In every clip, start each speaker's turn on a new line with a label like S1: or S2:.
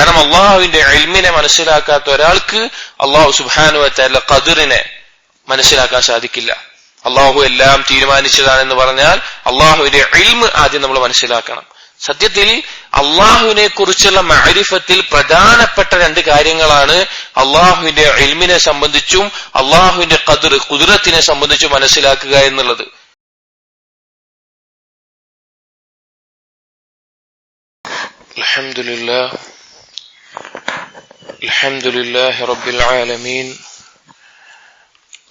S1: കാരണം അള്ളാഹുവിന്റെ ഇൽമിനെ മനസ്സിലാക്കാത്ത ഒരാൾക്ക് അള്ളാഹു സുബ്ഹാനഹു വ തആല ഖദറിനെ മനസ്സിലാക്കാൻ സാധിക്കില്ല. അള്ളാഹു എല്ലാം തീരുമാനിച്ചതാണെന്ന് പറഞ്ഞാൽ അള്ളാഹുവിന്റെ ഇൽമ് ആദ്യം നമ്മൾ മനസ്സിലാക്കണം. സത്യത്തിൽ അള്ളാഹുവിനെ കുറിച്ചുള്ള മഅരിഫത്തിൽ പ്രധാനപ്പെട്ട രണ്ട് കാര്യങ്ങളാണ് അള്ളാഹുവിന്റെ ഇൽമിനെ സംബന്ധിച്ചും അള്ളാഹുവിന്റെ ഖുദ്റത്തിനെ സംബന്ധിച്ചും മനസ്സിലാക്കുക എന്നുള്ളത്. അൽഹംദുലില്ലാഹി റബ്ബിൽ ആലമീൻ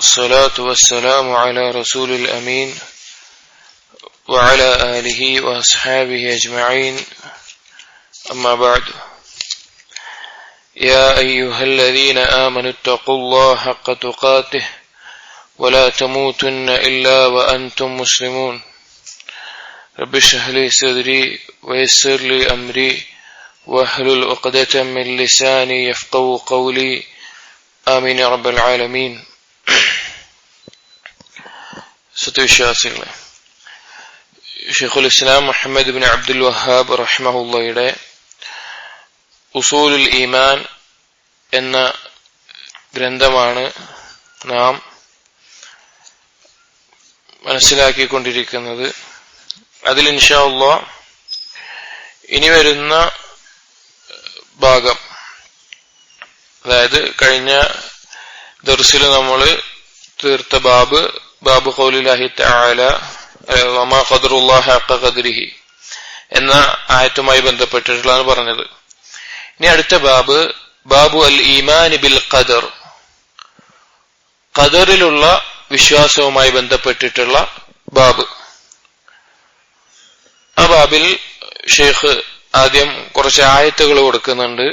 S1: الصلاة والسلام على رسول الأمين وعلى آله وأصحابه أجمعين أما بعد يا أيها الذين آمنوا اتقوا الله حق تقاته ولا تموتن إلا وأنتم مسلمون رب اشرح لي صدري ويسر لي أمري واحلل عقدة من لساني يفقهوا قولي آمين يا رب العالمين. സത്യവിശ്വാസികളെ, ഷെയ്ഖുൽ ഇസ്ലാം മുഹമ്മദ് ബിൻ അബ്ദുൽ വഹാബ് റഹിമഹുള്ളയുടെ ഉസൂലുൽ ഈമാൻ എന്ന ഗ്രന്ഥമാണ് നാം മനസ്സിലാക്കിക്കൊണ്ടിരിക്കുന്നത്. അതിൽ ഇൻഷാ അല്ലാഹ് ഇനി വരുന്ന ഭാഗം, അതായത് കഴിഞ്ഞ ദർസിൽ നമ്മൾ തീർത്ത ബാബു ഖൗലില്ലാഹി തആല വമാ ഖദറുല്ലാഹി ഹഖ ഖദ്രിഹി എന്ന ആയത്തുമായി ബന്ധപ്പെട്ടിട്ടുള്ളതാണ് പറഞ്ഞത്. ഇനി അടുത്ത ബാബു അൽ ഈമാൻ ബിൽ ഖദർ, ഖദറിലുള്ള വിശ്വാസവുമായി ബന്ധപ്പെട്ടിട്ടുള്ള ബാബ്. ആ ബാബിൽ ഷെയ്ഖ് ആദ്യം കുറച്ച് ആയത്തുകൾ കൊടുക്കുന്നുണ്ട്.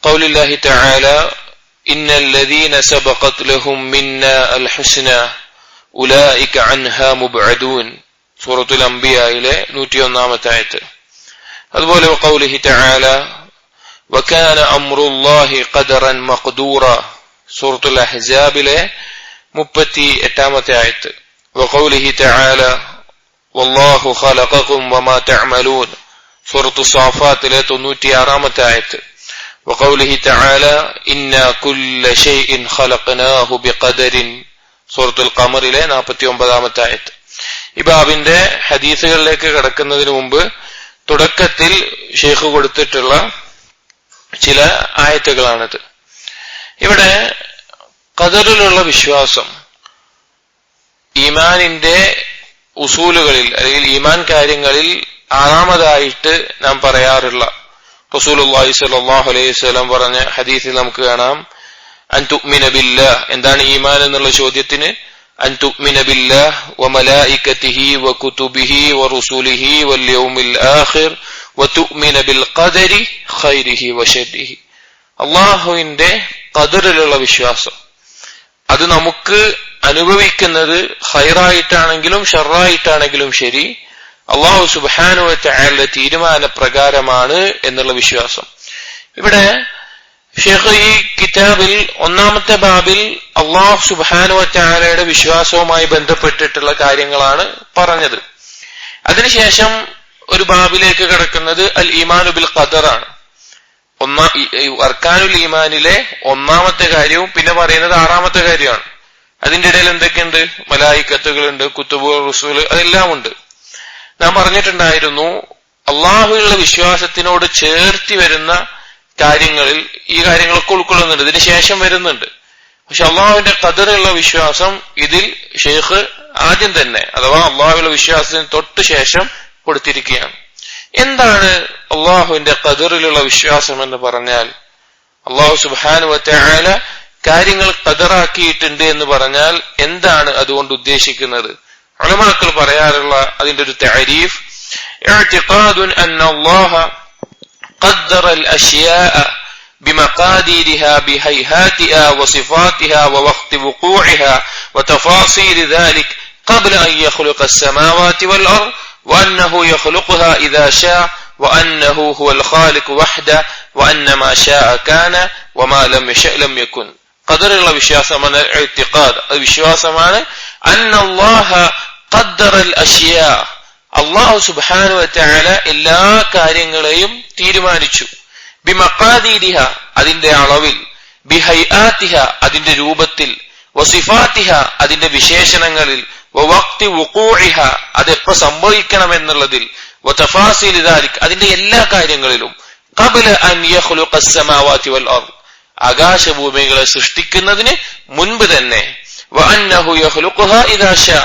S1: ഖൗലില്ലാഹി തആല إن الذين سبقت لهم منا الحسنى أولئك عنها مبعدون സൂറത്തുൽ അംബിയായിലെ 101-ാമത്തെ ആയത്ത്. അതുപോലെ وقوله تعالى وكان أمر الله قدرا مقدورا സൂറത്തുൽ അഹ്സാബിലെ 38-ാമത്തെ ആയത്ത്. وقوله تعالى والله خلقكم وما تعملون സൂറത്തുൽ സാഫാത്തിലെ 96-ാമത്തെ ആയത്ത്. وقوله تعالى إنا كل شيء خلقناه بقدر സൂറത്തുൽ ഖമറിലെ 49-ാമത്തെ ആയത്ത്. ഈ ബാബിന്റെ ഹദീസുകളിലേക്ക് കടക്കുന്നതിന് മുമ്പ് തുടക്കത്തിൽ ഷെയ്ഖ് കൊടുത്തിട്ടുള്ള ചില ആയത്തുകളാണിത്. ഇവിടെ ഖദറിലുള്ള വിശ്വാസം ഈമാനിന്റെ ഉസൂലുകളിൽ അല്ലെങ്കിൽ ഈമാൻ കാര്യങ്ങളിൽ ആറാമതായിട്ട് നാം പറയാറുള്ള റസൂലുള്ളാഹി സ്വല്ലല്ലാഹു അലൈഹി വസല്ലം പറഞ്ഞ ഹദീസിൽ നമുക്ക് കാണാം, അൻ തുഅ്മിന ബില്ലാഹ്. എന്താണ് ഈമാൻ എന്നുള്ള ചോദ്യത്തിന് അൻ തുഅ്മിന ബില്ലാഹ് വമലായികതിഹി വകുതുബിഹി വറുസുലിഹി വൽയൗമിൽ ആഖിർ വതുഅ്മിന ബിൽ ഖദരി ഖൈരിഹി വശർരിഹി. അല്ലാഹുവിന്റെ ഖദറിലുള്ള വിശ്വാസം, അത് നമുക്ക് അനുഭവിക്കുന്നത് ഖൈറായിട്ടാണെങ്കിലും ഷർറായിട്ടാണെങ്കിലും ശരി അല്ലാഹു സുബ്ഹാനഹു വ തആലയുടെ തീരുമാന പ്രകാരമാണ് എന്നുള്ള വിശ്വാസം. ഇവിടെ ഷെയ്ഖ് ഈ കിതാബിൽ ഒന്നാമത്തെ ബാബിൽ അല്ലാഹു സുബ്ഹാനഹു വ തആലയുടെ വിശ്വാസവുമായി ബന്ധപ്പെട്ടിട്ടുള്ള കാര്യങ്ങളാണ് പറഞ്ഞത്. അതിനുശേഷം ഒരു ബാബിലേക്ക് കടക്കുന്നത് അൽ ഈമാനു ബിൽ ഖദറാണ്. അർക്കാനുൽ ഈമാനിലെ ഒന്നാമത്തെ കാര്യവും പിന്നെ പറയുന്നത് ആറാമത്തെ കാര്യമാണ്. അതിന്റെ ഇടയിൽ എന്തൊക്കെയുണ്ട്? മലായിക്കത്തുകളുണ്ട്, കുത്തുബ്, റസൂൽ, അതെല്ലാം ഉണ്ട്. നാം പറഞ്ഞിട്ടുണ്ടായിരുന്നു അള്ളാഹുവിലുള്ള വിശ്വാസത്തിനോട് ചേർത്തി വരുന്ന കാര്യങ്ങളിൽ ഈ കാര്യങ്ങളൊക്കെ ഉൾക്കൊള്ളുന്നുണ്ട്, ഇതിന് ശേഷം വരുന്നുണ്ട്. പക്ഷെ അള്ളാഹുവിന്റെ ഖദറിലുള്ള വിശ്വാസം ഇതിൽ ഷെയ്ഖ് ആദ്യം തന്നെ, അഥവാ അള്ളാഹുവിലുള്ള വിശ്വാസത്തിന് തൊട്ട് ശേഷം കൊടുത്തിരിക്കുകയാണ്. എന്താണ് അള്ളാഹുവിന്റെ ഖദറിലുള്ള വിശ്വാസം എന്ന് പറഞ്ഞാൽ? അള്ളാഹു സുബ്ഹാനഹു വ തആല കാര്യങ്ങൾ ഖദറാക്കിയിട്ടുണ്ട് എന്ന് പറഞ്ഞാൽ എന്താണ് അതുകൊണ്ട് ഉദ്ദേശിക്കുന്നത്? ഉലമാക്കൾ പറയാറുള്ള അതിന്റെ ഒരു തഅരീഫ്, ഇഅ്തിഖാദുൻ അന്നല്ലാഹ ഖദ്ദറ അൽ-അശ്യാഅ ബിമഖാദീരിഹാ ബിഹൈഹാതിഹാ വസിഫാതിഹാ വവഖ്തി വുഖൂഇഹാ വതഫാസീൽ ذلك قبل أن يخلق السماوات والأرض وأنه يخلقها إذا شاء وأنه هو الخالق وحده وأن ما شاء كان وما لم يشأ لم يكن. ഖദറുള്ള വിശ്വാസമാണ് ഇഅ്തിഖാദ്. അത് വിശ്വാസമാണ് അന്നല്ലാഹ ഖദ്ദറ അൽ-അശ്യാ, അല്ലാഹു സുബ്ഹാനഹു വ തആല എല്ലാ കാര്യങ്ങളെയും തീരുമാനിച്ചു. ബിമഖാദീരിഹ അതിന്റെ അളവിൽ, ബിഹൈആതിഹ അതിന്റെ രൂപത്തിൽ, വസിഫാതിഹ അതിന്റെ വിശേഷണങ്ങളിൽ, വവഖ്തി വുഖൂഇഹ അതെപ്പോ സംഭവിക്കണമെന്നുള്ളതിൽ, വതഫാസീലി ദാലിക് അതിന്റെ എല്ലാ കാര്യങ്ങളിലും, ഖബ്ല അൻ യഖ്ലുഖ അസ്സമാവാതി വൽ അർദ് ആകാശഭൂമികളെ സൃഷ്ടിക്കുന്നതിന് മുൻപ് തന്നെ, വഅന്നഹു യഖ്ലുഖുഹാ ഇദാ ശാ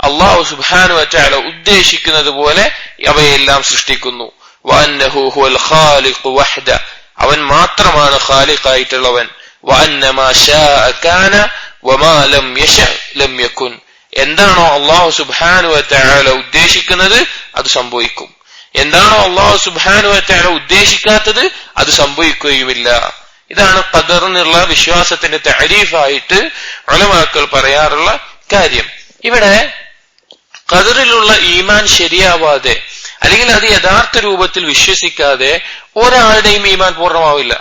S1: അല്ലാഹു സുബ്ഹാനഹു വതആല ഉദ്ദേശിക്കുന്നത് പോലെ അവയെല്ലാം സൃഷ്ടിക്കുന്നു. വഅന്നഹു ഹുവൽ ഖാലിഖു വഹ്ദ അവൻ മാത്രമാണ് ഖാലിഖായിട്ടുള്ളവൻ. വഅന്ന മാ ശാഅ കാന വമാ ലം യശഅ ലം യകുൻ എന്താണോ അല്ലാഹു സുബ്ഹാനഹു വതആല ഉദ്ദേശിക്കുന്നത് അത് സംഭവിക്കും, എന്താണോ അല്ലാഹു സുബ്ഹാനഹു വതആല ഉദ്ദേശിക്കാത്തത് അത് സംഭവിക്കുകയുമില്ല. ഇതാണ് ഖദറിനുള്ള വിശ്വാസത്തിന്റെ തഅരീഫായിട്ട് ഉലമാക്കൾ പറയാറുള്ള കാര്യം. ഇവിടെ ഖദറിലുള്ള ഈമാൻ ശരിയാവാതെ അല്ലെങ്കിൽ അത് യഥാർത്ഥ രൂപത്തിൽ വിശ്വസിക്കാതെ ഒരാളുടെയും ഈമാൻ പൂർണ്ണമാവില്ല.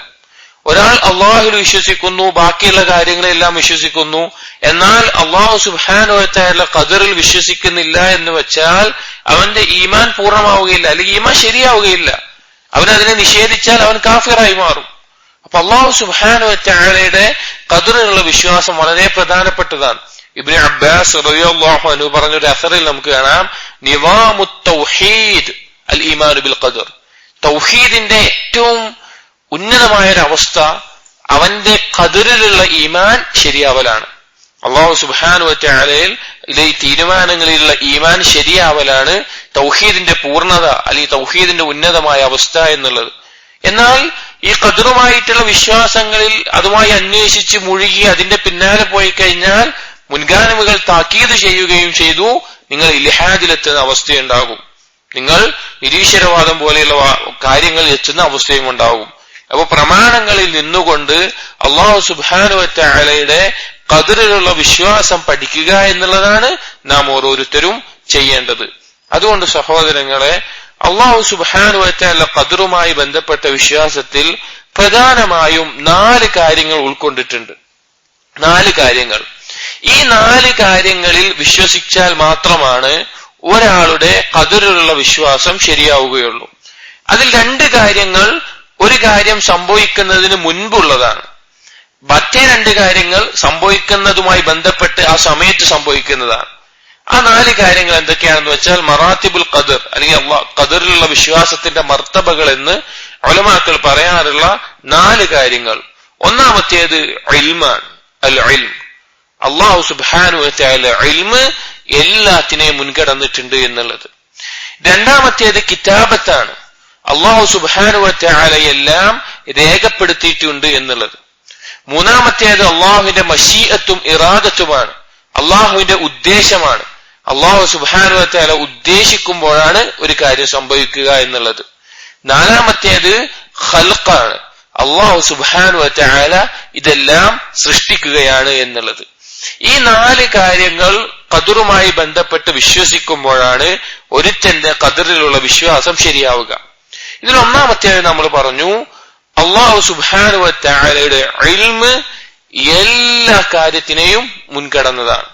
S1: ഒരാൾ അള്ളാഹുവിൽ വിശ്വസിക്കുന്നു, ബാക്കിയുള്ള കാര്യങ്ങളെല്ലാം വിശ്വസിക്കുന്നു, എന്നാൽ അള്ളാഹു സുബ്ഹാനഹു വതആല ഖദറിൽ വിശ്വസിക്കുന്നില്ല എന്ന് വെച്ചാൽ അവന്റെ ഈമാൻ പൂർണ്ണമാവുകയില്ല, അല്ലെങ്കിൽ ഈമാൻ ശരിയാവുകയില്ല. അവൻ അതിനെ നിഷേധിച്ചാൽ അവൻ കാഫിറായി മാറും. അപ്പൊ അള്ളാഹു സുബ്ഹാനഹു വതആലയുടെ ഖദറിലുള്ള വിശ്വാസം വളരെ പ്രധാനപ്പെട്ടതാണ്. ഇബ്നു അബ്ബാസ് റളിയല്ലാഹു അൻഹു പറഞ്ഞൊരു അസറിൽ നമുക്ക് കാണാം, നിവാമുത് തൗഹീദ് അൽ ഈമാൻ ബിൽ ഖദർ. തൗഹീദിന്റെ ഏറ്റവും ഉന്നതമായ ഒരു അവസ്ഥ അവന്റെ ഖദറിലുള്ള ഈമാൻ ശരിയാവലാണ്. അള്ളാഹു സുബ്ഹാനഹു വതആലയിൽ ഈ തീരുമാനങ്ങളിലുള്ള ഈമാൻ ശരിയാവലാണ് തൗഹീദിന്റെ പൂർണ്ണത അല്ലെങ്കിൽ തൗഹീദിന്റെ ഉന്നതമായ അവസ്ഥ എന്നുള്ളത്. എന്നാൽ ഈ ഖദറുമായിട്ടുള്ള വിശ്വാസങ്ങളിൽ അതുമായി അന്വേഷിച്ച് മുഴുകി അതിന്റെ പിന്നാലെ പോയി കഴിഞ്ഞാൽ മുൻഗാമികൾ താക്കീത് ചെയ്യുകയും ചെയ്തു, നിങ്ങൾ ഇൽഹാദിലെത്തുന്ന അവസ്ഥയുണ്ടാകും, നിങ്ങൾ നിരീശ്വരവാദം പോലെയുള്ള കാര്യങ്ങളിൽ എത്തുന്ന അവസ്ഥയും ഉണ്ടാകും. അപ്പൊ പ്രമാണങ്ങളിൽ നിന്നുകൊണ്ട് അല്ലാഹു സുബ്ഹാനഹു വതആലയുടെ ഖദറിലുള്ള വിശ്വാസം പഠിക്കുക എന്നുള്ളതാണ് നാം ഓരോരുത്തരും ചെയ്യേണ്ടത്. അതുകൊണ്ട് സഹോദരങ്ങളെ, അല്ലാഹു സുബ്ഹാനഹു വതആല ഖദറുമായി ബന്ധപ്പെട്ട വിശ്വാസത്തിൽ പ്രധാനമായും 4 കാര്യങ്ങൾ ഉൾക്കൊണ്ടിട്ടുണ്ട്. 4 കാര്യങ്ങൾ. ഈ 4 കാര്യങ്ങളിൽ വിശ്വസിച്ചാൽ മാത്രമാണ് ഒരാളുടെ ഖദറിലുള്ള വിശ്വാസം ശരിയാവുകയുള്ളൂ. അതിൽ 2 കാര്യങ്ങൾ ഒരു കാര്യം സംഭവിക്കുന്നതിന് മുൻപുള്ളതാണ്, മറ്റേ 2 കാര്യങ്ങൾ സംഭവിക്കുന്നതുമായി ബന്ധപ്പെട്ട് ആ സമയത്ത് സംഭവിക്കുന്നതാണ്. ആ 4 കാര്യങ്ങൾ എന്തൊക്കെയാണെന്ന് വെച്ചാൽ മറാത്തിബുൽ ഖദർ അല്ലെങ്കിൽ ഖദറിലുള്ള വിശ്വാസത്തിന്റെ മർത്തബകൾ എന്ന് ഉലമാക്കൾ പറയാറുള്ള 4 കാര്യങ്ങൾ. ഒന്നാമത്തേത് ഇൽമാണ്, അൽ ഇൽം. അല്ലാഹു സുബ്ഹാനഹു വതആല ഇൽമ് എല്ലാത്തിനെയും മുൻകടന്നിട്ടുണ്ട് എന്നുള്ളത്. രണ്ടാമത്തേത് കിതാബത്താണ്, അല്ലാഹു സുബ്ഹാനഹു വതആല എല്ലാം രേഖപ്പെടുത്തിയിട്ടുണ്ട് എന്നുള്ളത്. മൂന്നാമത്തേത് അള്ളാഹുവിന്റെ മശീഅത്തും ഇറാദത്തുമാണ്, അള്ളാഹുവിന്റെ ഉദ്ദേശമാണ്. അള്ളാഹു സുബ്ഹാനഹു വതആല ഉദ്ദേശിക്കുമ്പോഴാണ് ഒരു കാര്യം സംഭവിക്കുക എന്നുള്ളത്. നാലാമത്തേത് ഖൽഖാണ്, അള്ളാഹു സുബ്ഹാനഹു വതആല ഇതെല്ലാം സൃഷ്ടിക്കുകയാണ് എന്നുള്ളത്. ഈ 4 കാര്യങ്ങൾ ഖദറുമായി ബന്ധപ്പെട്ട് വിശ്വസിക്കുമ്പോഴാണ് ഒരുത്തന്റെ ഖദറിലുള്ള വിശ്വാസം ശരിയാവുക. ഇതിൽ ഒന്നാമത്തേത് നമ്മൾ പറഞ്ഞു, അല്ലാഹു സുബ്ഹാനഹു വതആലയുടെ ഇൽമ് എല്ലാ കാര്യത്തിനെയും മുൻകടന്നതാണ്.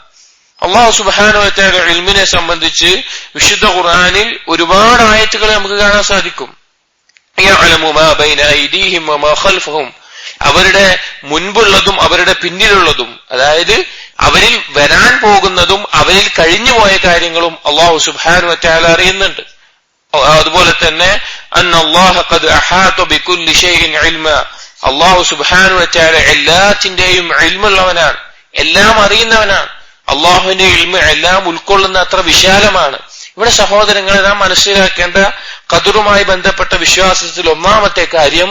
S1: അല്ലാഹു സുബ്ഹാനഹു വതആലയുടെ ഇൽമിനെ സംബന്ധിച്ച് വിശുദ്ധ ഖുർആനിൽ ഒരുപാട് ആയത്തുകൾ നമുക്ക് കാണാൻ സാധിക്കും. യഅലമു മാ ബൈന ഐദീഹിം വമാ ഖൽഫഹും, അവരുടെ മുൻപുള്ളതും അവരുടെ പിന്നിലുള്ളതും, അതായത് അവരിൽ വരാൻ പോകുന്നതും അവരിൽ കഴിഞ്ഞുപോയ കാര്യങ്ങളും അല്ലാഹു സുബ്ഹാനഹു വതആല അറിയുന്നുണ്ട്. അതുപോലെ തന്നെ അന്നല്ലാഹ ഖദ് അഹാത ബികുല്ലി ഷൈഇൻ ഇൽമ, അല്ലാഹു സുബ്ഹാനഹു വതആല എല്ലാത്തിന്റെയും ഇൽമുള്ളവനാണ്, എല്ലാം അറിയുന്നവനാണ്. അല്ലാഹുവിന്റെ ഇൽമ് എല്ലാം ഉൾക്കൊള്ളുന്ന അത്ര വിശാലമാണ്. ഇവിടെ സഹോദരങ്ങളെ നാം മനസ്സിലാക്കേണ്ട ഖദറുമായി ബന്ധപ്പെട്ട വിശ്വാസത്തിൽ ഒന്നാമത്തെ കാര്യം,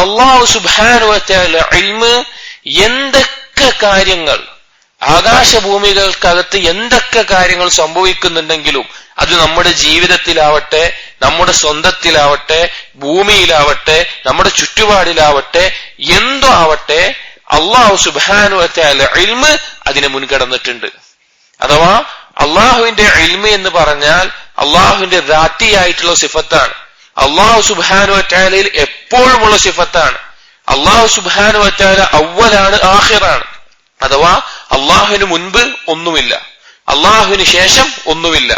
S1: അല്ലാഹു സുബ്ഹാനഹു വതആല ഇൽമ് എന്തൊക്കെ കാര്യങ്ങൾ ആകാശഭൂമികൾക്കകത്ത് എന്തൊക്കെ കാര്യങ്ങൾ സംഭവിക്കുന്നുണ്ടെങ്കിലും അത് നമ്മുടെ ജീവിതത്തിലാവട്ടെ, നമ്മുടെ സ്വന്തത്തിലാവട്ടെ, ഭൂമിയിലാവട്ടെ, നമ്മുടെ ചുറ്റുപാടിലാവട്ടെ, എന്തോ ആവട്ടെ, അല്ലാഹു സുബ്ഹാനഹു വതആല ഇൽമ് അതിനെ മുൻകടന്നിട്ടുണ്ട്. അഥവാ അള്ളാഹുവിന്റെ ഇൽമ് എന്ന് പറഞ്ഞാൽ അള്ളാഹുവിന്റെ ദാത്തിയായിട്ടുള്ള സിഫത്താണ്. അള്ളാഹു സുബ്ഹാനഹു വതആലയിൽ എപ്പോഴുമുള്ള സിഫത്താണ്. അള്ളാഹു സുബ്ഹാനഹു വതആല അവ്വലാണ്, ആഖിറാണ്. അഥവാ അള്ളാഹുവിന് മുൻപ് ഒന്നുമില്ല, അള്ളാഹുവിന് ശേഷം ഒന്നുമില്ല.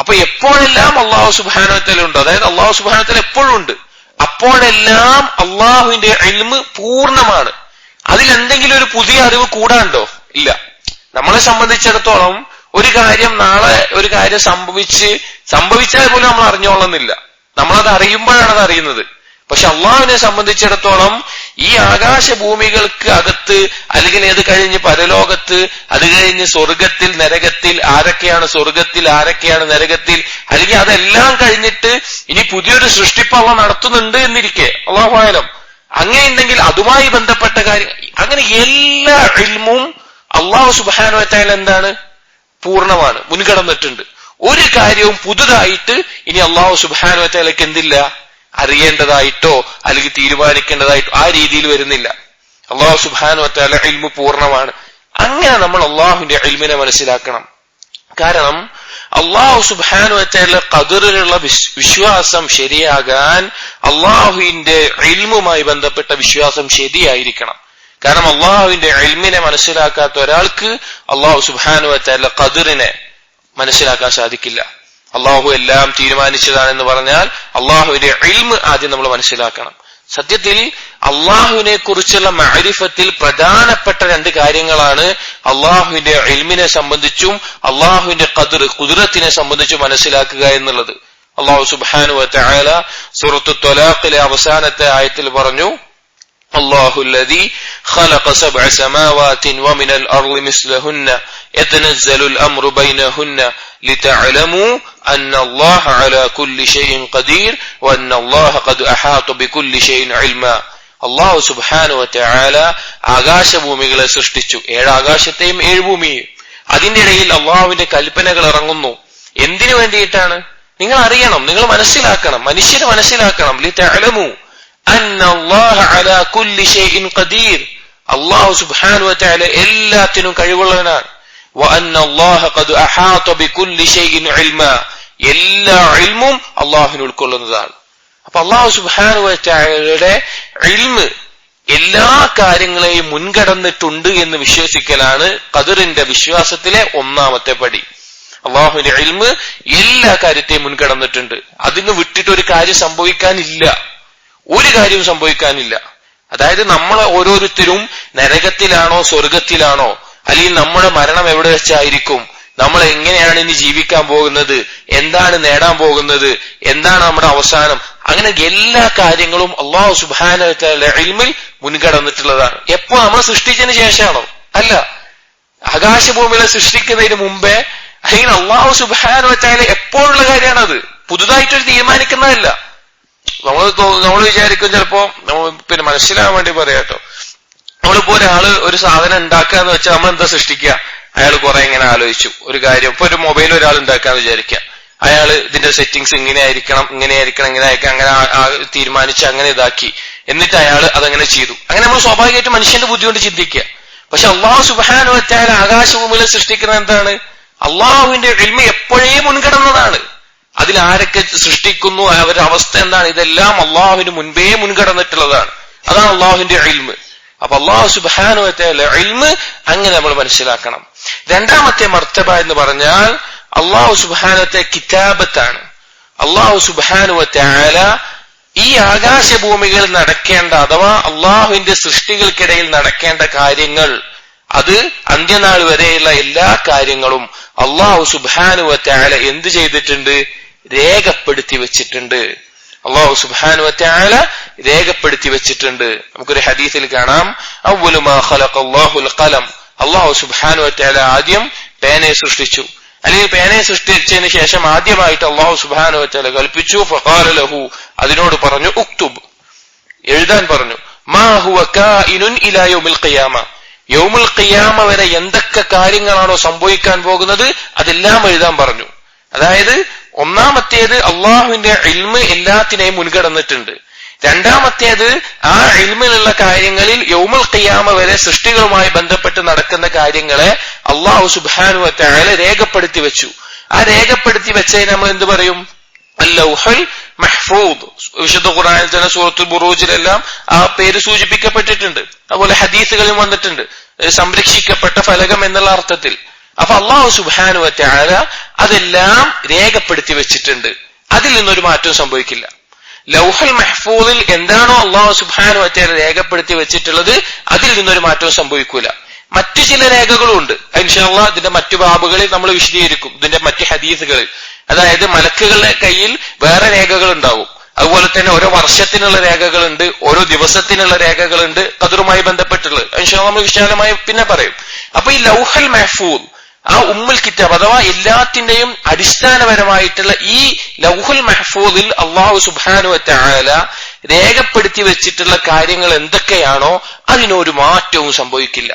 S1: അപ്പൊ എപ്പോഴെല്ലാം അള്ളാഹു സുബ്ഹാനഹു വതആല ഉണ്ട്, അതായത് അള്ളാഹു സുബ്ഹാനഹു വതആല എപ്പോഴും ഉണ്ട്. അപ്പോഴെല്ലാം അള്ളാഹുവിന്റെ ഇൽമ് പൂർണ്ണമാണ്. അതിലെന്തെങ്കിലും ഒരു പുതിയ അറിവ് കൂടാണ്ടോ? ഇല്ല. നമ്മളെ സംബന്ധിച്ചിടത്തോളം ഒരു കാര്യം നാളെ ഒരു കാര്യം സംഭവിച്ചാൽ പോലും നമ്മൾ അറിഞ്ഞോളുന്നില്ല. നമ്മളത് അറിയുമ്പോഴാണ് അത് അറിയുന്നത്. പക്ഷെ അള്ളാഹുവിനെ സംബന്ധിച്ചിടത്തോളം ഈ ആകാശഭൂമികൾക്ക് അകത്ത്, അല്ലെങ്കിൽ അത് കഴിഞ്ഞ് പരലോകത്ത്, അത് കഴിഞ്ഞ് സ്വർഗത്തിൽ നരകത്തിൽ, ആരൊക്കെയാണ് സ്വർഗത്തിൽ ആരൊക്കെയാണ് നരകത്തിൽ, അല്ലെങ്കിൽ അതെല്ലാം കഴിഞ്ഞിട്ട് ഇനി പുതിയൊരു സൃഷ്ടിപ്പ് അള്ളാഹ് നടത്തുന്നുണ്ട് എന്നിരിക്കെ, അള്ളാഹു ആലം, അങ്ങനെയുണ്ടെങ്കിൽ അതുമായി ബന്ധപ്പെട്ട കാര്യം, അങ്ങനെ എല്ലാ ഇൽമും അള്ളാഹു സുബ്ഹാനഹു വ തആല എന്താണ്? പൂർണ്ണമാണ്, മുൻകടന്നിട്ടുണ്ട്. ഒരു കാര്യവും പുതുതായിട്ട് ഇനി അള്ളാഹു സുബ്ഹാനഹു വ തആലയ്ക്ക് എന്തില്ല? അറിയേണ്ടതായിട്ടോ അല്ലെങ്കിൽ തീരുമാനിക്കേണ്ടതായിട്ടോ ആ രീതിയിൽ വരുന്നില്ല. അള്ളാഹു സുബ്ഹാനഹു വ തആല ഇൽമു പൂർണ്ണമാണ്. അങ്ങനെ നമ്മൾ അള്ളാഹുവിന്റെ ഇൽമിനെ മനസ്സിലാക്കണം. കാരണം അള്ളാഹു സുബ്ഹാനഹു വ തആല ഖദറിലുള്ള വിശ്വാസം ശരിയാകാൻ അള്ളാഹുവിന്റെ ഇൽമുമായി ബന്ധപ്പെട്ട വിശ്വാസം ശരിയായിരിക്കണം. കാരണം അള്ളാഹുവിന്റെ ഇൽമിനെ മനസ്സിലാക്കാത്ത ഒരാൾക്ക് അള്ളാഹു സുബ്ഹാനഹു വ തആല ഖദറിനെ മനസ്സിലാക്കാൻ സാധിക്കില്ല. അള്ളാഹു എല്ലാം തീരുമാനിച്ചതാണെന്ന് പറഞ്ഞാൽ അള്ളാഹുവിന്റെ ഇൽമ് ആദ്യം നമ്മൾ മനസ്സിലാക്കണം. സത്യത്തിൽ അള്ളാഹുവിനെ കുറിച്ചുള്ള മഅരിഫത്തിൽ പ്രധാനപ്പെട്ട രണ്ട് കാര്യങ്ങളാണ് അള്ളാഹുവിന്റെ ഇൽമിനെ സംബന്ധിച്ചും അള്ളാഹുവിന്റെ ഖുദ്റത്തിനെ സംബന്ധിച്ചും മനസ്സിലാക്കുക എന്നുള്ളത്. അള്ളാഹു സുബ്ഹാനഹു വ തആല സൂറത്തുൽ ത്വലാഖിലെ അവസാനത്തെ ആയത്തിൽ പറഞ്ഞു, الله الذي خلق 7 سماوات ومن الأرض مثلهن يتنزل الأمر بينهن لتعلموا أن الله على كل شيء قدير وأن الله قد أحاط بكل شيء علما. അള്ളാഹു സുബ്ഹാനഹു വ തആല ആകാശഭൂമികളെ സൃഷ്ടിച്ചു, 7 ആകാശത്തെയും 7 ഭൂമിയെയും. അതിന്റെ ഇടയിൽ അള്ളാഹുവിന്റെ കൽപ്പനകൾ ഇറങ്ങുന്നു. എന്തിനു വേണ്ടിയിട്ടാണ്? നിങ്ങൾ അറിയണം, നിങ്ങൾ മനസ്സിലാക്കണം, മനുഷ്യന് മനസ്സിലാക്കണം. ലിതഅലമു അന്നല്ലാഹ അലാ കുല്ലി ഷൈഇൻ ഖദീർ, അല്ലാഹു സുബ്ഹാനഹു വ തആല എല്ലാത്തിനും കഴിവുള്ളവനാണ്. വഅന്നല്ലാഹ ഖദ് അഹാത ബികുല്ലി ഷൈഇൻ ഇൽമാ, എല്ലാ ഇൽമും അല്ലാഹുവിന് ഉൾക്കൊള്ളുന്നതാണ്. അപ്പൊ അല്ലാഹു സുബ്ഹാനഹു വ തആലയുടെ ഇൽമ് എല്ലാ കാര്യങ്ങളെയും മുൻകടന്നിട്ടുണ്ട് എന്ന് വിശ്വസിക്കലാണ് ഖദറിന്റെ വിശ്വാസത്തിലെ ഒന്നാമത്തെ പടി. അല്ലാഹുവിന്റെ ഇൽമ് എല്ലാ കാര്യത്തെയും മുൻകടന്നിട്ടുണ്ട്. അതിന് വിട്ടിട്ട് ഒരു കാര്യം സംഭവിക്കാനില്ല, ഒരു കാര്യവും സംഭവിക്കാനില്ല. അതായത് നമ്മൾ ഓരോരുത്തരും നരകത്തിലാണോ സ്വർഗത്തിലാണോ, അല്ലെങ്കിൽ നമ്മുടെ മരണം എവിടെ വെച്ചായിരിക്കും, നമ്മൾ എങ്ങനെയാണ് ഇനി ജീവിക്കാൻ പോകുന്നത്, എന്താണ് നേടാൻ പോകുന്നത്, എന്താണ് നമ്മുടെ അവസാനം, അങ്ങനെ എല്ലാ കാര്യങ്ങളും അല്ലാഹു സുബ്ഹാനഹു വ തആല ഇൽമിൽ മുൻകടന്നിട്ടുള്ളതാണ്. എപ്പോ നമ്മൾ സൃഷ്ടിച്ചതിന് ശേഷമാണോ? അല്ല, ആകാശഭൂമികളെ സൃഷ്ടിക്കുന്നതിന് മുമ്പേ, അല്ലെങ്കിൽ അല്ലാഹു സുബ്ഹാനഹു വ തആല എപ്പോഴുള്ള കാര്യമാണത്, പുതുതായിട്ടൊരു തീരുമാനിക്കുന്നതല്ല. നമ്മൾ വിചാരിക്കും ചിലപ്പോ, പിന്നെ മനസ്സിലാവാൻ വേണ്ടി പറയാട്ടോ, നമ്മളിപ്പോ ഒരാള് ഒരു സാധനം ഉണ്ടാക്കാന്ന് വെച്ചാൽ നമ്മൾ എന്താ സൃഷ്ടിക്കുക? അയാൾ കുറെ ഇങ്ങനെ ആലോചിച്ചു ഒരു കാര്യം. ഇപ്പൊ ഒരു മൊബൈൽ ഒരാൾ ഉണ്ടാക്കാന്ന് വിചാരിക്കുക, അയാള് ഇതിന്റെ സെറ്റിങ്സ് ഇങ്ങനെ ആയിരിക്കണം, ഇങ്ങനെ ആയിരിക്കണം, ഇങ്ങനെ ആയിരിക്കണം, അങ്ങനെ തീരുമാനിച്ച് അങ്ങനെ ഇതാക്കി, എന്നിട്ട് അയാൾ അതങ്ങനെ ചെയ്തു. അങ്ങനെ നമ്മൾ സ്വാഭാവികമായിട്ട് മനുഷ്യന്റെ ബുദ്ധി കൊണ്ട് ചിന്തിക്കുക. പക്ഷെ അല്ലാഹു സുബ്ഹാനഹു വ തആല ആകാശഭൂമികളെ സൃഷ്ടിക്കുന്നത് എന്താണ്? അള്ളാഹുവിന്റെ ഇൽമ് എപ്പോഴേ മുൻകടന്നതാണ്. അതിൽ ആരൊക്കെ സൃഷ്ടിക്കുന്നു, അവരുടെ അവസ്ഥ എന്താണ്, ഇതെല്ലാം അള്ളാഹുവിന് മുൻപേ മുൻകടന്നിട്ടുള്ളതാണ്. അതാണ് അള്ളാഹുവിന്റെ ഇൽമ്. അപ്പൊ അല്ലാഹു സുബ്ഹാനഹു വ തആല ഇൽമ് അങ്ങനെ നമ്മൾ മനസ്സിലാക്കണം. രണ്ടാമത്തെ മർത്തബ എന്ന് പറഞ്ഞാൽ അല്ലാഹു സുബ്ഹാനഹു വ തആല കിതാബത്താണ്. അല്ലാഹു സുബ്ഹാനഹു വ തആല ഈ ആകാശഭൂമികൾ നടക്കേണ്ട, അഥവാ അള്ളാഹുവിന്റെ സൃഷ്ടികൾക്കിടയിൽ നടക്കേണ്ട കാര്യങ്ങൾ, അത് അന്ത്യനാൾ വരെയുള്ള എല്ലാ കാര്യങ്ങളും അല്ലാഹു സുബ്ഹാനഹു വ തആല എന്ത് ചെയ്തിട്ടുണ്ട്? രേഖപ്പെടുത്തി വെച്ചിട്ടുണ്ട്. അല്ലാഹു സുബ്ഹാനഹു വ തആല രേഖപ്പെടുത്തി വെച്ചിട്ടുണ്ട്. നമുക്കൊരു ഹദീസിൽ കാണാം, അവ്വലു മാ ഖലഖല്ലാഹുൽ ഖലം, അല്ലാഹു സുബ്ഹാനഹു വ തആല ആദ്യം പേനയെ സൃഷ്ടിച്ചു. അല്ലെങ്കിൽ പേനയെ സൃഷ്ടിച്ചതിന് ശേഷം ആദ്യമായിട്ട് അല്ലാഹു സുബ്ഹാനഹു വ തആല കൽപ്പിച്ചു, ഫഖാല ലഹു, അതിനോട് പറഞ്ഞു, ഉക്തുബ്, എഴുതാൻ പറഞ്ഞു. മാ ഹുവ കായിനുൻ ഇലാ യൗമിൽ ഖിയാമ, യൗമുൽ ഖിയാമ വരെ എന്തൊക്കെ കാര്യങ്ങളാണോ സംഭവിക്കാൻ പോകുന്നത് അതെല്ലാം എഴുതാൻ പറഞ്ഞു. അതായത് ഒന്നാമത്തേത് അള്ളാഹുവിന്റെ ഇൽമ് എല്ലാത്തിനെയും മുൻകടന്നിട്ടുണ്ട്. രണ്ടാമത്തേത് ആ ഇൽമിലുള്ള കാര്യങ്ങളിൽ യൗമുൽ ഖിയാമ വരെ സൃഷ്ടികളുമായി ബന്ധപ്പെട്ട് നടക്കുന്ന കാര്യങ്ങളെ അല്ലാഹു സുബ്ഹാനഹു വ തആല രേഖപ്പെടുത്തി വെച്ചു. ആ രേഖപ്പെടുത്തി വെച്ചതിന് നമ്മൾ എന്ത് പറയും? അൽ-ലൗഹുൽ മഹ്ഫൂദ്. വിശുദ്ധ ഖുർആനിൽ തന്നെ സൂറത്തുൽ ബുറൂജിലെല്ലാം ആ പേര് സൂചിപ്പിക്കപ്പെട്ടിട്ടുണ്ട്. അതുപോലെ ഹദീസുകളിൽ വന്നിട്ടുണ്ട്, സംരക്ഷിക്കപ്പെട്ട ഫലകം എന്നുള്ള അർത്ഥത്തിൽ. അപ്പൊ അല്ലാഹു സുബ്ഹാനഹു വ തആല അതെല്ലാം രേഖപ്പെടുത്തി വെച്ചിട്ടുണ്ട്. അതിൽ നിന്നൊരു മാറ്റവും സംഭവിക്കില്ല. ലൗഹൽ മഹ്ഫൂദിൽ എന്താണോ അല്ലാഹു സുബ്ഹാനഹു വ തആല രേഖപ്പെടുത്തി വെച്ചിട്ടുള്ളത് അതിൽ നിന്നൊരു മാറ്റവും സംഭവിക്കൂല. മറ്റു ചില രേഖകളും ഉണ്ട്. ഇൻഷാ അല്ലാഹ് ഇതിന്റെ മറ്റു ബാബുകളിൽ നമ്മൾ വിശദീകരിക്കും, ഇതിന്റെ മറ്റു ഹദീസുകളിൽ. അതായത് മലക്കുകളുടെ കയ്യിൽ വേറെ രേഖകൾ ഉണ്ടാവും, അതുപോലെ തന്നെ ഓരോ വർഷത്തിനുള്ള രേഖകളുണ്ട്, ഓരോ ദിവസത്തിനുള്ള രേഖകളുണ്ട്, ഖദറുമായി ബന്ധപ്പെട്ടുള്ളത്. ഇൻഷാ അല്ലാഹ് നമ്മൾ വിശാലമായി പിന്നെ പറയും. അപ്പൊ ഈ ലൗഹൽ മഹ്ഫൂദ്, ആ ഉമ്മുൽ കിതാബ് അഥവാ എല്ലാത്തിന്റെയും അടിസ്ഥാനപരമായിട്ടുള്ള ഈ ലൗഹുൽ മഹ്ഫൂദിൽ അല്ലാഹു സുബ്ഹാനഹു വ തആല രേഖപ്പെടുത്തി വെച്ചിട്ടുള്ള കാര്യങ്ങൾ എന്തൊക്കെയാണോ അതിനൊരു മാറ്റവും സംഭവിക്കില്ല.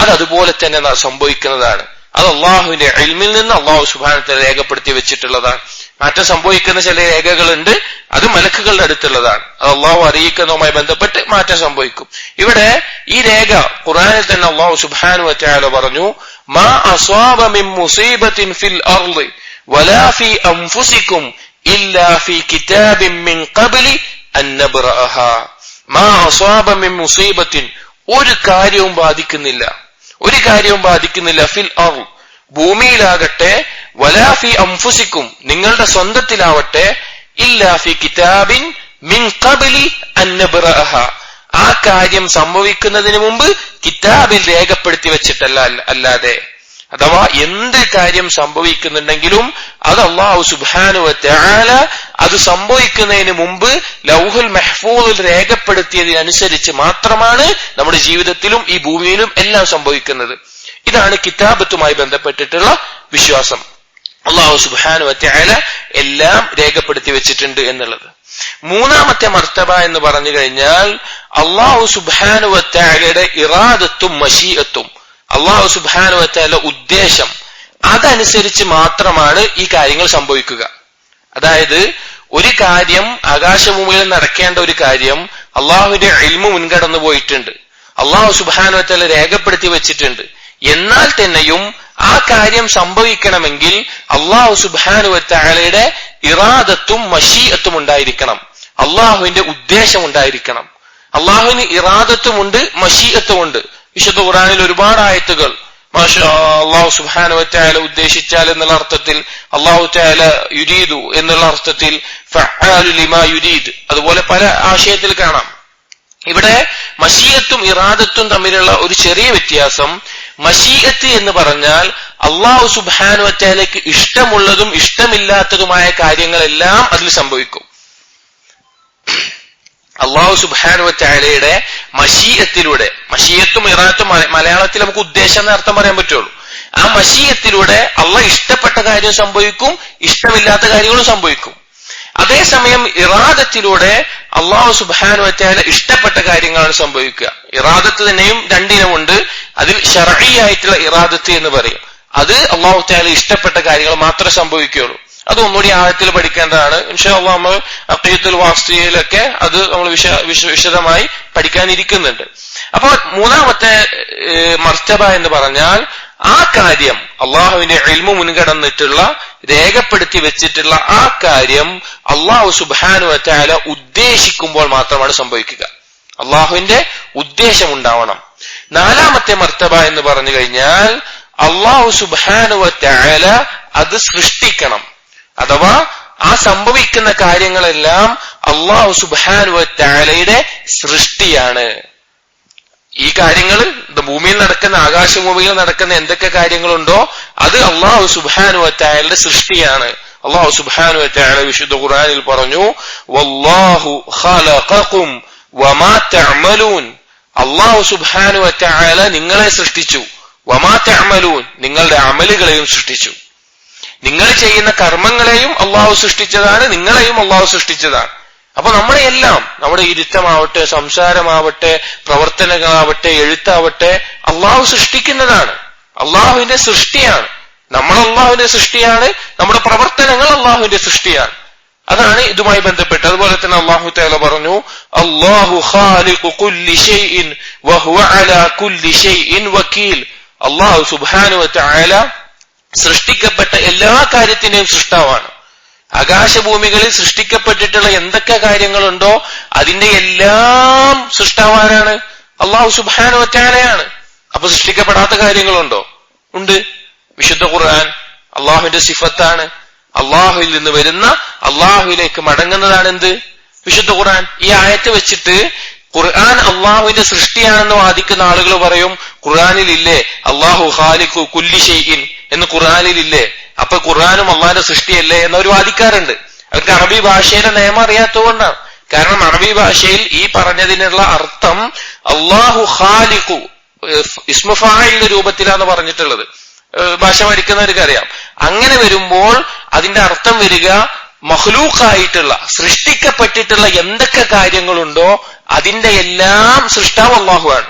S1: അത് അതുപോലെ തന്നെ സംഭവിക്കുന്നതാണ്. അത് അള്ളാഹുവിന്റെ ഇൽമിൽ നിന്ന് അള്ളാഹു സുബ്ഹാനഹു വ തആല രേഖപ്പെടുത്തി വെച്ചിട്ടുള്ളതാണ്. മാറ്റം സംഭവിക്കുന്ന ചില രേഖകളുണ്ട്, അത് മലക്കുകളുടെ അടുത്തുള്ളതാണ്. അത് അള്ളാഹു അറിയിക്കുന്നതുമായി ബന്ധപ്പെട്ട് മാറ്റം സംഭവിക്കും. ഇവിടെ ഈ രേഖ ഖുർആനിൽ തന്നെ അള്ളാഹു സുബ്ഹാനഹു വ തആല പറഞ്ഞു, മാ അസ്വാബ മിൻ മുസീബത്തിൻ ഫിൽ അർളി വലാ ഫീ അൻഫുസികും ഇല്ലാ ഫീ കിതാബിൻ മിൻ ഖബ്ലി അൻ നബ്റഅഹാ. മാ അസ്വാബ മിൻ മുസീബത്തിൻ, ഒരു കാര്യവും ബാധിക്കുന്നില്ല, ഒരു കാര്യവും ബാധിക്കുന്നില്ല. ഫിൽ അർള്, ഭൂമിയിലാകട്ടെ, വലാ ഫീ അൻഫുസികും, നിങ്ങളുടെ സ്വന്തത്തിലാവട്ടെ, ഇല്ലാ ഫീ കിതാബിൻ മിൻ ഖബ്ലി അൻ നബ്റഅഹാ, ആ കാര്യം സംഭവിക്കുന്നതിന് മുമ്പ് കിതാബിൽ രേഖപ്പെടുത്തി വെച്ചിട്ടല്ലാതെ. അഥവാ എന്ത് കാര്യം സംഭവിക്കുന്നുണ്ടെങ്കിലും അത് അല്ലാഹു സുബ്ഹാനഹു വ തആല അത് സംഭവിക്കുന്നതിന് മുമ്പ് ലൗഹുൽ മഹ്ഫൂദിൽ രേഖപ്പെടുത്തിയതിനനുസരിച്ച് മാത്രമാണ് നമ്മുടെ ജീവിതത്തിലും ഈ ഭൂമിയിലും എല്ലാം സംഭവിക്കുന്നത്. ഇതാണ് കിതാബത്തുമായി ബന്ധപ്പെട്ടിട്ടുള്ള വിശ്വാസം. അല്ലാഹു സുബ്ഹാനഹു വ തആല എല്ലാം രേഖപ്പെടുത്തി വെച്ചിട്ടുണ്ട് എന്നുള്ളത്. മൂന്നാമത്തെ മർത്തബ എന്ന് പറഞ്ഞു കഴിഞ്ഞാൽ അല്ലാഹു സുബ്ഹാനഹു വ തആലയുടെ ഇറാദത്തും മശീഅത്തും, അല്ലാഹു സുബ്ഹാനഹു വ തആല ഉദ്ദേശം, അതനുസരിച്ച് മാത്രമാണ് ഈ കാര്യങ്ങൾ സംഭവിക്കുക. അതായത് ഒരു കാര്യം, ആകാശഭൂമിയിൽ നടക്കേണ്ട ഒരു കാര്യം അള്ളാഹുവിന്റെ ഇൽമു മുൻകടന്നു പോയിട്ടുണ്ട്, അള്ളാഹു സുബ്ഹാനഹു വ തആല രേഖപ്പെടുത്തി വെച്ചിട്ടുണ്ട്. എന്നാൽ തന്നെയും ആ കാര്യം സംഭവിക്കണമെങ്കിൽ അള്ളാഹു സുബ്ഹാനഹു വ തആലയുടെ ഇറാദത്തും മശീഅത്തും ഉണ്ടായിരിക്കണം, അള്ളാഹുവിന്റെ ഉദ്ദേശം ഉണ്ടായിരിക്കണം. അള്ളാഹുവിന് ഇറാദത്തുമുണ്ട്, മശീഅത്തുമുണ്ട്. വിശുദ്ധ ഖുർആനിൽ ഒരുപാട് ആയത്തുകൾ അള്ളാഹു സുബ്ഹാനഹു വ തആല ഉദ്ദേശിച്ചാൽ എന്നുള്ള അർത്ഥത്തിൽ, അള്ളാഹു തആല യുരീദു എന്നുള്ള അർത്ഥത്തിൽ, ഫഅാലു ലിമാ യുരീദ്, അതുപോലെ പല ആശയത്തിൽ കാണാം. ഇവിടെ മശീഅത്തും ഇറാദത്തും തമ്മിലുള്ള ഒരു ചെറിയ വ്യത്യാസം, മശീഅത്ത് എന്ന് പറഞ്ഞാൽ അള്ളാഹു സുബ്ഹാനഹു വ തആലയ്ക്ക് ഇഷ്ടമുള്ളതും ഇഷ്ടമില്ലാത്തതുമായ കാര്യങ്ങളെല്ലാം അതിൽ സംഭവിക്കും. അള്ളാഹു സുബ്ഹാനഹു വ തആലയുടെ മശീഅത്തിലൂടെ, മശീഅത്തും ഇറാദത്തും മലയാളത്തിൽ നമുക്ക് ഉദ്ദേശം എന്ന അർത്ഥം പറയാൻ പറ്റുള്ളൂ. ആ മശീഅത്തിലൂടെ അള്ളാഹ് ഇഷ്ടപ്പെട്ട കാര്യം സംഭവിക്കും, ഇഷ്ടമില്ലാത്ത കാര്യങ്ങളും സംഭവിക്കും. അതേസമയം ഇറാദത്തിലൂടെ അള്ളാഹു സുബ്ഹാനഹു വ തആല ഇഷ്ടപ്പെട്ട കാര്യങ്ങളാണ് സംഭവിക്കുക. ഇറാദത്ത് തന്നെയും രണ്ടിനമുണ്ട്. അതിൽ ശർഈ ആയിട്ടുള്ള ഇറാദത്ത് എന്ന് പറയും, അത് അള്ളാഹു തആല ഇഷ്ടപ്പെട്ട കാര്യങ്ങൾ മാത്രമേ സംഭവിക്കുകയുള്ളൂ. അത് ഒന്നുകൂടി ആഴത്തിൽ പഠിക്കേണ്ടതാണ്. ഇൻഷാ അല്ലാഹ് നമ്മൾ അഖീദത്തുൽ വാസിയയിലൊക്കെ അത് നമ്മൾ വിശദമായി പഠിക്കാനിരിക്കുന്നുണ്ട്. അപ്പൊ മൂന്നാമത്തെ മർത്തബ എന്ന് പറഞ്ഞാൽ ആ കാര്യം അള്ളാഹുവിന്റെ ഇൽമു മുൻകടന്നിട്ടുള്ള രേഖപ്പെടുത്തി വെച്ചിട്ടുള്ള ആ കാര്യം അള്ളാഹു സുബ്ഹാനഹു വ തആല ഉദ്ദേശിക്കുമ്പോൾ മാത്രമാണ് സംഭവിക്കുക. അള്ളാഹുവിന്റെ ഉദ്ദേശം ഉണ്ടാവണം. നാലാമത്തെ മർത്തബ എന്ന് പറഞ്ഞു കഴിഞ്ഞാൽ അള്ളാഹു സുബ്ഹാനഹു വ തആല അത് സൃഷ്ടിക്കണം. അഥവാ ആ സംഭവിക്കുന്ന കാര്യങ്ങളെല്ലാം അള്ളാഹു സുബ്ഹാനഹു വ തആലയുടെ സൃഷ്ടിയാണ്. ഈ കാര്യങ്ങൾ ഭൂമിയിൽ നടക്കുന്ന, ആകാശഭൂമിയിൽ നടക്കുന്ന എന്തൊക്കെ കാര്യങ്ങളുണ്ടോ അത് അള്ളാഹു സുബ്ഹാനഹു വ തആലയുടെ സൃഷ്ടിയാണ്. അള്ളാഹു സുബ്ഹാനഹു വ തആല വിശുദ്ധ ഖുർആനിൽ പറഞ്ഞു, വല്ലാഹു ഖലഖകും വമാ തഅമലൂൻ, അള്ളാഹു സുബ്ഹാനഹു വ തആല നിങ്ങളെ സൃഷ്ടിച്ചു, വമാ തഅമലൂൻ, നിങ്ങളുടെ അമലുകളെയും സൃഷ്ടിച്ചു. നിങ്ങൾ ചെയ്യുന്ന കർമ്മങ്ങളെയും അള്ളാഹു സൃഷ്ടിച്ചതാണ്, നിങ്ങളെയും അള്ളാഹു സൃഷ്ടിച്ചതാണ്. അപ്പൊ നമ്മളെയെല്ലാം, നമ്മുടെ ഇരുത്തമാവട്ടെ, സംസാരമാവട്ടെ, പ്രവർത്തനങ്ങളാവട്ടെ, എഴുത്താവട്ടെ, അള്ളാഹു സൃഷ്ടിക്കുന്നതാണ്, അള്ളാഹുവിന്റെ സൃഷ്ടിയാണ്. നമ്മൾ അള്ളാഹുവിന്റെ സൃഷ്ടിയാണ്, നമ്മുടെ പ്രവർത്തനങ്ങൾ അള്ളാഹുവിന്റെ സൃഷ്ടിയാണ്. അതാണ് ഇതുമായി ബന്ധപ്പെട്ട്. അതുപോലെ തന്നെ അള്ളാഹു തആല പറഞ്ഞു, അല്ലാഹു ഖാലിഖു കുല്ലി ഷൈഇൻ വഹുവ അലാ കുല്ലി ഷൈഇൻ വകീൽ, അള്ളാഹു സുബ്ഹാനഹു വ തആല സൃഷ്ടിക്കപ്പെട്ട എല്ലാ കാര്യത്തിന്റെയും സൃഷ്ടാവാണ്. ആകാശഭൂമികളിൽ സൃഷ്ടിക്കപ്പെട്ടിട്ടുള്ള എന്തൊക്കെ കാര്യങ്ങളുണ്ടോ അതിന്റെ എല്ലാം സൃഷ്ടാവാരാണ്? അള്ളാഹു സുബ്ഹാനഹു വ തആലയാണ്. അപ്പൊ സൃഷ്ടിക്കപ്പെടാത്ത കാര്യങ്ങളുണ്ടോ? ഉണ്ട്. വിശുദ്ധ ഖുർആൻ അള്ളാഹുവിന്റെ സിഫത്താണ്. അള്ളാഹുവിൽ നിന്ന് വരുന്ന, അള്ളാഹുവിലേക്ക് മടങ്ങുന്നതാണ് എന്ത്? വിശുദ്ധ ഖുർആൻ. ഈ ആയത്ത് വെച്ചിട്ട് ഖുർആൻ അള്ളാഹുവിന്റെ സൃഷ്ടിയാണെന്ന് വാദിക്കുന്ന ആളുകൾ പറയും ഖുർആനിൽ ഇല്ലേ അള്ളാഹു ഖാലിഖു കുല്ലി ഷൈഇൻ എന്ന് ഖുർആനിൽ ഇല്ലേ, അപ്പൊ ഖുർആനും അള്ളാഹിന്റെ സൃഷ്ടിയല്ലേ എന്നവർ വാദിക്കാറുണ്ട്. അവർക്ക് അറബി ഭാഷയുടെ നിയമം അറിയാത്തതുകൊണ്ടാണ്. കാരണം അറബി ഭാഷയിൽ ഈ പറഞ്ഞതിനുള്ള അർത്ഥം അള്ളാഹു ഖാലിഖു ഇസ്മു ഫാഇലിന്റെ രൂപത്തിലാണ് പറഞ്ഞിട്ടുള്ളത്. ഭാഷ പഠിക്കുന്നവർക്ക് അറിയാം. അങ്ങനെ വരുമ്പോൾ അതിന്റെ അർത്ഥം വരിക മഖ്ലൂഖായിട്ടുള്ള സൃഷ്ടിക്കപ്പെട്ടിട്ടുള്ള എന്തൊക്കെ കാര്യങ്ങളുണ്ടോ അതിന്റെ എല്ലാം സൃഷ്ടാവ് അള്ളാഹുവാണ്.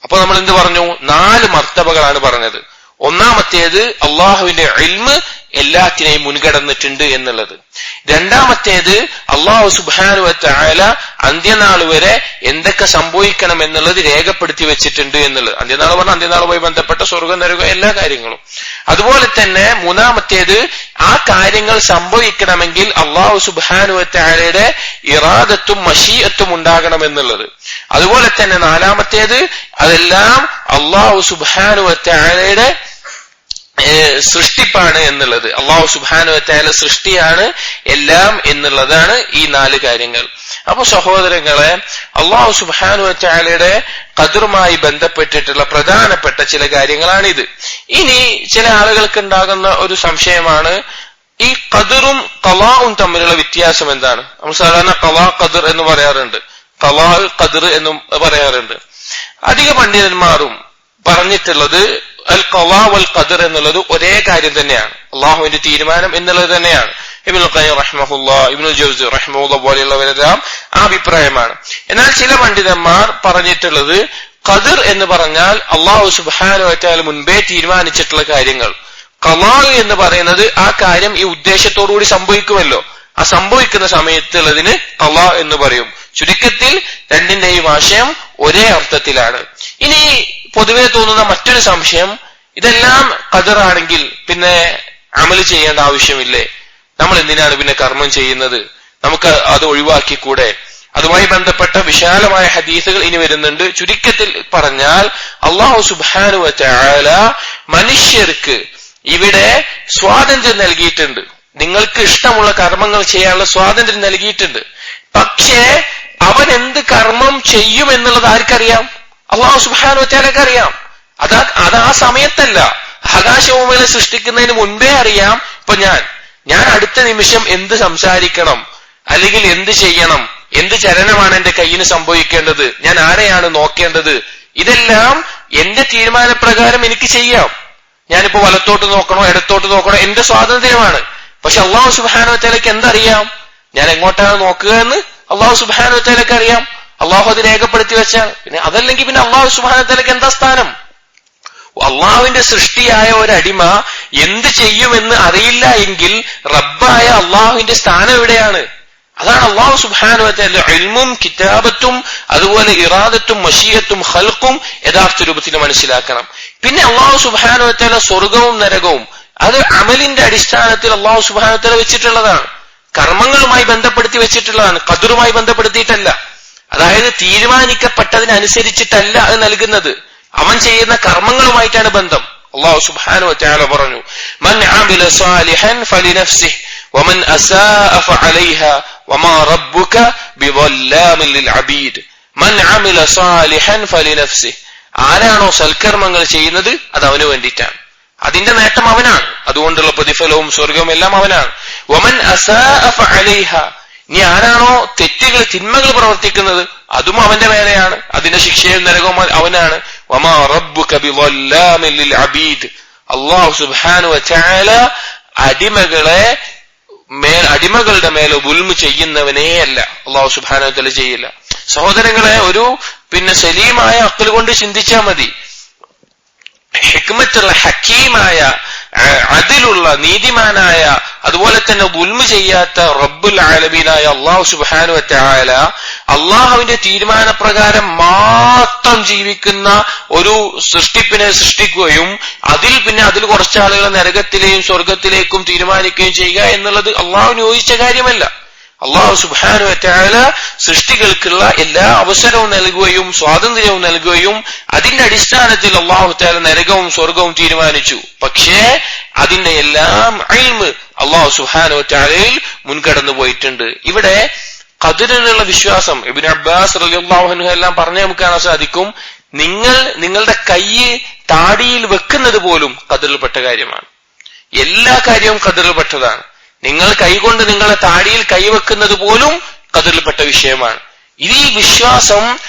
S1: അപ്പൊ നമ്മൾ എന്ത് പറഞ്ഞു? 4 മർത്തബകളാണ് പറഞ്ഞത്. ഒന്നാമത്തേത് അള്ളാഹുവിന്റെ ഇൽമ് എല്ലാത്തിനെയും മുൻകടന്നിട്ടുണ്ട് എന്നുള്ളത്. രണ്ടാമത്തേത് അള്ളാഹു സുബ്ഹാനഹു വ തആല അന്ത്യനാൾ വരെ എന്തൊക്കെ സംഭവിക്കണം എന്നുള്ളത് രേഖപ്പെടുത്തി വെച്ചിട്ടുണ്ട് എന്നുള്ളത്. അന്ത്യനാൾ പറഞ്ഞാൽ അന്ത്യനാളുമായി ബന്ധപ്പെട്ട സ്വർഗ്ഗം നരകം എല്ലാ കാര്യങ്ങളും. അതുപോലെ തന്നെ മൂന്നാമത്തേത് ആ കാര്യങ്ങൾ സംഭവിക്കണമെങ്കിൽ അള്ളാഹു സുബ്ഹാനഹു വ തആലയുടെ ഇറാദത്തും മശീഅത്തും ഉണ്ടാകണം എന്നുള്ളത്. അതുപോലെ തന്നെ നാലാമത്തേത് അതെല്ലാം അള്ളാഹു സുബ്ഹാനഹു വ തആലയുടെ സൃഷ്ടിപ്പാണ് എന്നുള്ളത്. അള്ളാഹു സുബ്ഹാനഹു വ തആല സൃഷ്ടിയാണ് എല്ലാം എന്നുള്ളതാണ് ഈ 4 കാര്യങ്ങൾ. അപ്പൊ സഹോദരങ്ങളെ, അള്ളാഹു സുബ്ഹാനഹു വ തആലയുടെ ഖദറുമായി ബന്ധപ്പെട്ടിട്ടുള്ള പ്രധാനപ്പെട്ട ചില കാര്യങ്ങളാണിത്. ഇനി ചില ആളുകൾക്ക് ഉണ്ടാകുന്ന ഒരു സംശയമാണ് ഈ ഖദറും ഖളാഉം തമ്മിലുള്ള വ്യത്യാസം എന്താണ്? നമ്മൾ സാധാരണ ഖളാ ഖദർ എന്ന് പറയാറുണ്ട്, ഖളാ ഖദർ എന്നും പറയാറുണ്ട്. അധിക പണ്ഡിതന്മാരും പറഞ്ഞിട്ടുള്ളത് അൽ ഖളാ വൽ ഖദർ എന്നുള്ളത് ഒരേ കാര്യം തന്നെയാണ്, അള്ളാഹുവിന്റെ തീരുമാനം എന്നുള്ളത് തന്നെയാണ്. ഇബ്നുൽ ഖയ്യിം റഹിമഹുല്ലാഹ്, ഇബ്നുൽ ജൗസി റഹിമഹുല്ലാഹ് പോലെയുള്ളവരെല്ലാം ആ അഭിപ്രായമാണ്. എന്നാൽ ചില പണ്ഡിതന്മാർ പറഞ്ഞിട്ടുള്ളത് ഖദർ എന്ന് പറഞ്ഞാൽ അള്ളാഹു സുബ്ഹാനഹു വ തആല മുൻപേ തീരുമാനിച്ചിട്ടുള്ള കാര്യങ്ങൾ. ഖളാ എന്ന് പറയുന്നത് ആ കാര്യം ഈ ഉദ്ദേശത്തോടുകൂടി സംഭവിക്കുമല്ലോ, ആ സംഭവിക്കുന്ന സമയത്തുള്ളതിന് ഖളാ എന്ന് പറയും. ചുരുക്കത്തിൽ രണ്ടിന്റെയും ആശയം ഒരേ അർത്ഥത്തിലാണ്. ഇനി പൊതുവെ തോന്നുന്ന മറ്റൊരു സംശയം, ഇതെല്ലാം ഖദറാണെങ്കിൽ പിന്നെ അമൽ ചെയ്യേണ്ട ആവശ്യമില്ലേ? നമ്മൾ എന്തിനാണ് പിന്നെ കർമ്മം ചെയ്യുന്നത്? നമുക്ക് അത് ഒഴിവാക്കിക്കൂടെ? അതുമായി ബന്ധപ്പെട്ട വിശാലമായ ഹദീസുകൾ ഇനി വരുന്നുണ്ട്. ചുരുക്കത്തിൽ പറഞ്ഞാൽ അല്ലാഹു സുബ്ഹാനഹു വ തആല മനുഷ്യർക്ക് ഇവിടെ സ്വാതന്ത്ര്യം നൽകിയിട്ടുണ്ട്. നിങ്ങൾക്ക് ഇഷ്ടമുള്ള കർമ്മങ്ങൾ ചെയ്യാനുള്ള സ്വാതന്ത്ര്യം നൽകിയിട്ടുണ്ട്. പക്ഷേ അവൻ എന്ത് കർമ്മം ചെയ്യും എന്നുള്ളത് ആർക്കറിയാം? അല്ലാഹു സുബ്ഹാനഹു വ തആലക്ക് അറിയാം. അത് ആ സമയത്തല്ല, ആകാശഭൂമികളെ സൃഷ്ടിക്കുന്നതിന് മുൻപേ അറിയാം. ഇപ്പൊ ഞാൻ അടുത്ത നിമിഷം എന്ത് സംസാരിക്കണം, അല്ലെങ്കിൽ എന്ത് ചെയ്യണം, എന്ത് ചലനമാണ് എന്റെ കയ്യിന് സംഭവിക്കേണ്ടത്, ഞാൻ ആരെയാണ് നോക്കേണ്ടത്, ഇതെല്ലാം എന്റെ തീരുമാനപ്രകാരം എനിക്ക് ചെയ്യാം. ഞാനിപ്പോ വലത്തോട്ട് നോക്കണോ ഇടത്തോട്ട് നോക്കണോ എന്റെ സ്വാതന്ത്ര്യമാണ്. പക്ഷെ അല്ലാഹു സുബ്ഹാനഹു വ തആലക്ക് എന്തറിയാം? ഞാൻ എങ്ങോട്ടാണ് നോക്കുക എന്ന് അല്ലാഹു സുബ്ഹാനഹു വ തആലക്ക് അറിയാം. അള്ളാഹു അത് രേഖപ്പെടുത്തി വെച്ചാൽ പിന്നെ അതല്ലെങ്കിൽ പിന്നെ അള്ളാഹു സുബ്ഹാനഹു വ തആലക്ക് എന്താ സ്ഥാനം? അള്ളാഹുവിന്റെ സൃഷ്ടിയായ ഒരടിമ എന്ത് ചെയ്യുമെന്ന് അറിയില്ല എങ്കിൽ റബ്ബായ അള്ളാഹുവിന്റെ സ്ഥാനം എവിടെയാണ്? അതാണ് അള്ളാഹു സുബ്ഹാനഹു വ തആല ഇൽമും കിതാബത്തും അതുപോലെ ഇറാദത്തും മശീഅത്തും ഖൽഖും യഥാർത്ഥ രൂപത്തിൽ മനസ്സിലാക്കണം. പിന്നെ അള്ളാഹു സുബ്ഹാനഹു വ തആല സ്വർഗവും നരകവും അത് അമലിന്റെ അടിസ്ഥാനത്തിൽ അള്ളാഹു സുബ്ഹാനഹു വ തആല വെച്ചിട്ടുള്ളതാണ്, കർമ്മങ്ങളുമായി ബന്ധപ്പെടുത്തി വെച്ചിട്ടുള്ളതാണ്, ഖദറുമായി ബന്ധപ്പെടുത്തിയിട്ടല്ല. അതായത് തീരുമാനിക്കപ്പെട്ടതിനനുസരിച്ചിട്ടല്ല അത് നൽകുന്നത്, അവൻ ചെയ്യുന്ന കർമ്മങ്ങളുമായിട്ടാണ് ബന്ധം. അല്ലാഹു സുബ്ഹാനഹു വ തആല പറഞ്ഞു, മൻ അമില സാലിഹൻ ഫലിനഫ്സിഹി വമൻ അസാഅ ഫഅലൈഹാ വമാ റബ്ബുക ബിളല്ലാമിൻ ലിൽ അബീദ്. മൻ അമില സാലിഹൻ ഫലിനഫ്സിഹി, ആരാണോ സൽക്കർമ്മങ്ങൾ ചെയ്യുന്നത് അത് അവന് വേണ്ടിയിട്ടാണ്, അതിന്റെ നേട്ടം അവനാണ്, അതുകൊണ്ടുള്ള പ്രതിഫലവും സ്വർഗവും എല്ലാം അവനാണ്. വമൻ അസാഅ ഫഅലൈഹാ, ഇനി ആരാണോ തെറ്റുകൾ തിന്മകൾ പ്രവർത്തിക്കുന്നത് അതും അവന്റെ മേലെയാണ്, അതിന്റെ ശിക്ഷയും നരകവും അവനാണ്. വമാ റബ്ബുക ബിളല്ലാമിൻ ലിൽ അബീദ്, അല്ലാഹു സുബ്ഹാനഹു വ തആല അടിമകളുടെ മേലെ ദുൽമ് ചെയ്യുന്നവനേ അല്ല, അല്ലാഹു സുബ്ഹാനഹു വ തആല ചെയ്യില്ല. സഹോദരങ്ങളെ, ഒരു സലീമായ അഖ്ൽ കൊണ്ട് ചിന്തിച്ചാൽ മതി. ഹിക്മത്തുള്ള ഹക്കീമായ അതിലുള്ള നീതിമാനായ അതുപോലെ തന്നെ ദുൽമ് ചെയ്യാത്ത റബ്ബുൽ ആലമീനായ അല്ലാഹു സുബ്ഹാനഹു വ തആല അള്ളാഹുവിന്റെ തീരുമാനപ്രകാരം മാത്രം ജീവിക്കുന്ന ഒരു സൃഷ്ടിപ്പിനെ സൃഷ്ടിക്കുകയും അതിൽ കുറച്ച് ആളുകളെ നരകത്തിലെയും സ്വർഗത്തിലേക്കും തീരുമാനിക്കുകയും ചെയ്യുക എന്നുള്ളത് അള്ളാഹുവിന് യോജിച്ച കാര്യമല്ല. അല്ലാഹു സുബ്ഹാനഹു വ തആല സൃഷ്ടികൾക്കുള്ള എല്ലാ അവസരവും നൽകുകയും സ്വാതന്ത്ര്യവും നൽകുകയും അതിന്റെ അടിസ്ഥാനത്തിൽ അല്ലാഹു തആല നരകവും സ്വർഗവും തീരുമാനിച്ചു. പക്ഷേ അതിന്റെ എല്ലാം ഇൽമ് അല്ലാഹു സുബ്ഹാനഹു വ തആലയിൽ മുൻകടന്നു പോയിട്ടുണ്ട്. ഇവിടെ ഖദറിലുള്ള വിശ്വാസം ഇബ്നു അബ്ബാസ് റളിയല്ലാഹു അൻഹു എല്ലാം പറഞ്ഞ് നമുക്ക് കാണാൻ സാധിക്കും. നിങ്ങളുടെ കൈ താടിയിൽ വെക്കുന്നത് പോലും ഖദറിൽപ്പെട്ട കാര്യമാണ്. എല്ലാ കാര്യവും ഖദറിൽപ്പെട്ടതാണ്. നിങ്ങൾ കൈകൊണ്ട് നിങ്ങളുടെ താടിയിൽ കൈവെക്കുന്നത് പോലും ഖദറിൽപ്പെട്ട വിഷയമാണ്. ഈ വിശ്വാസം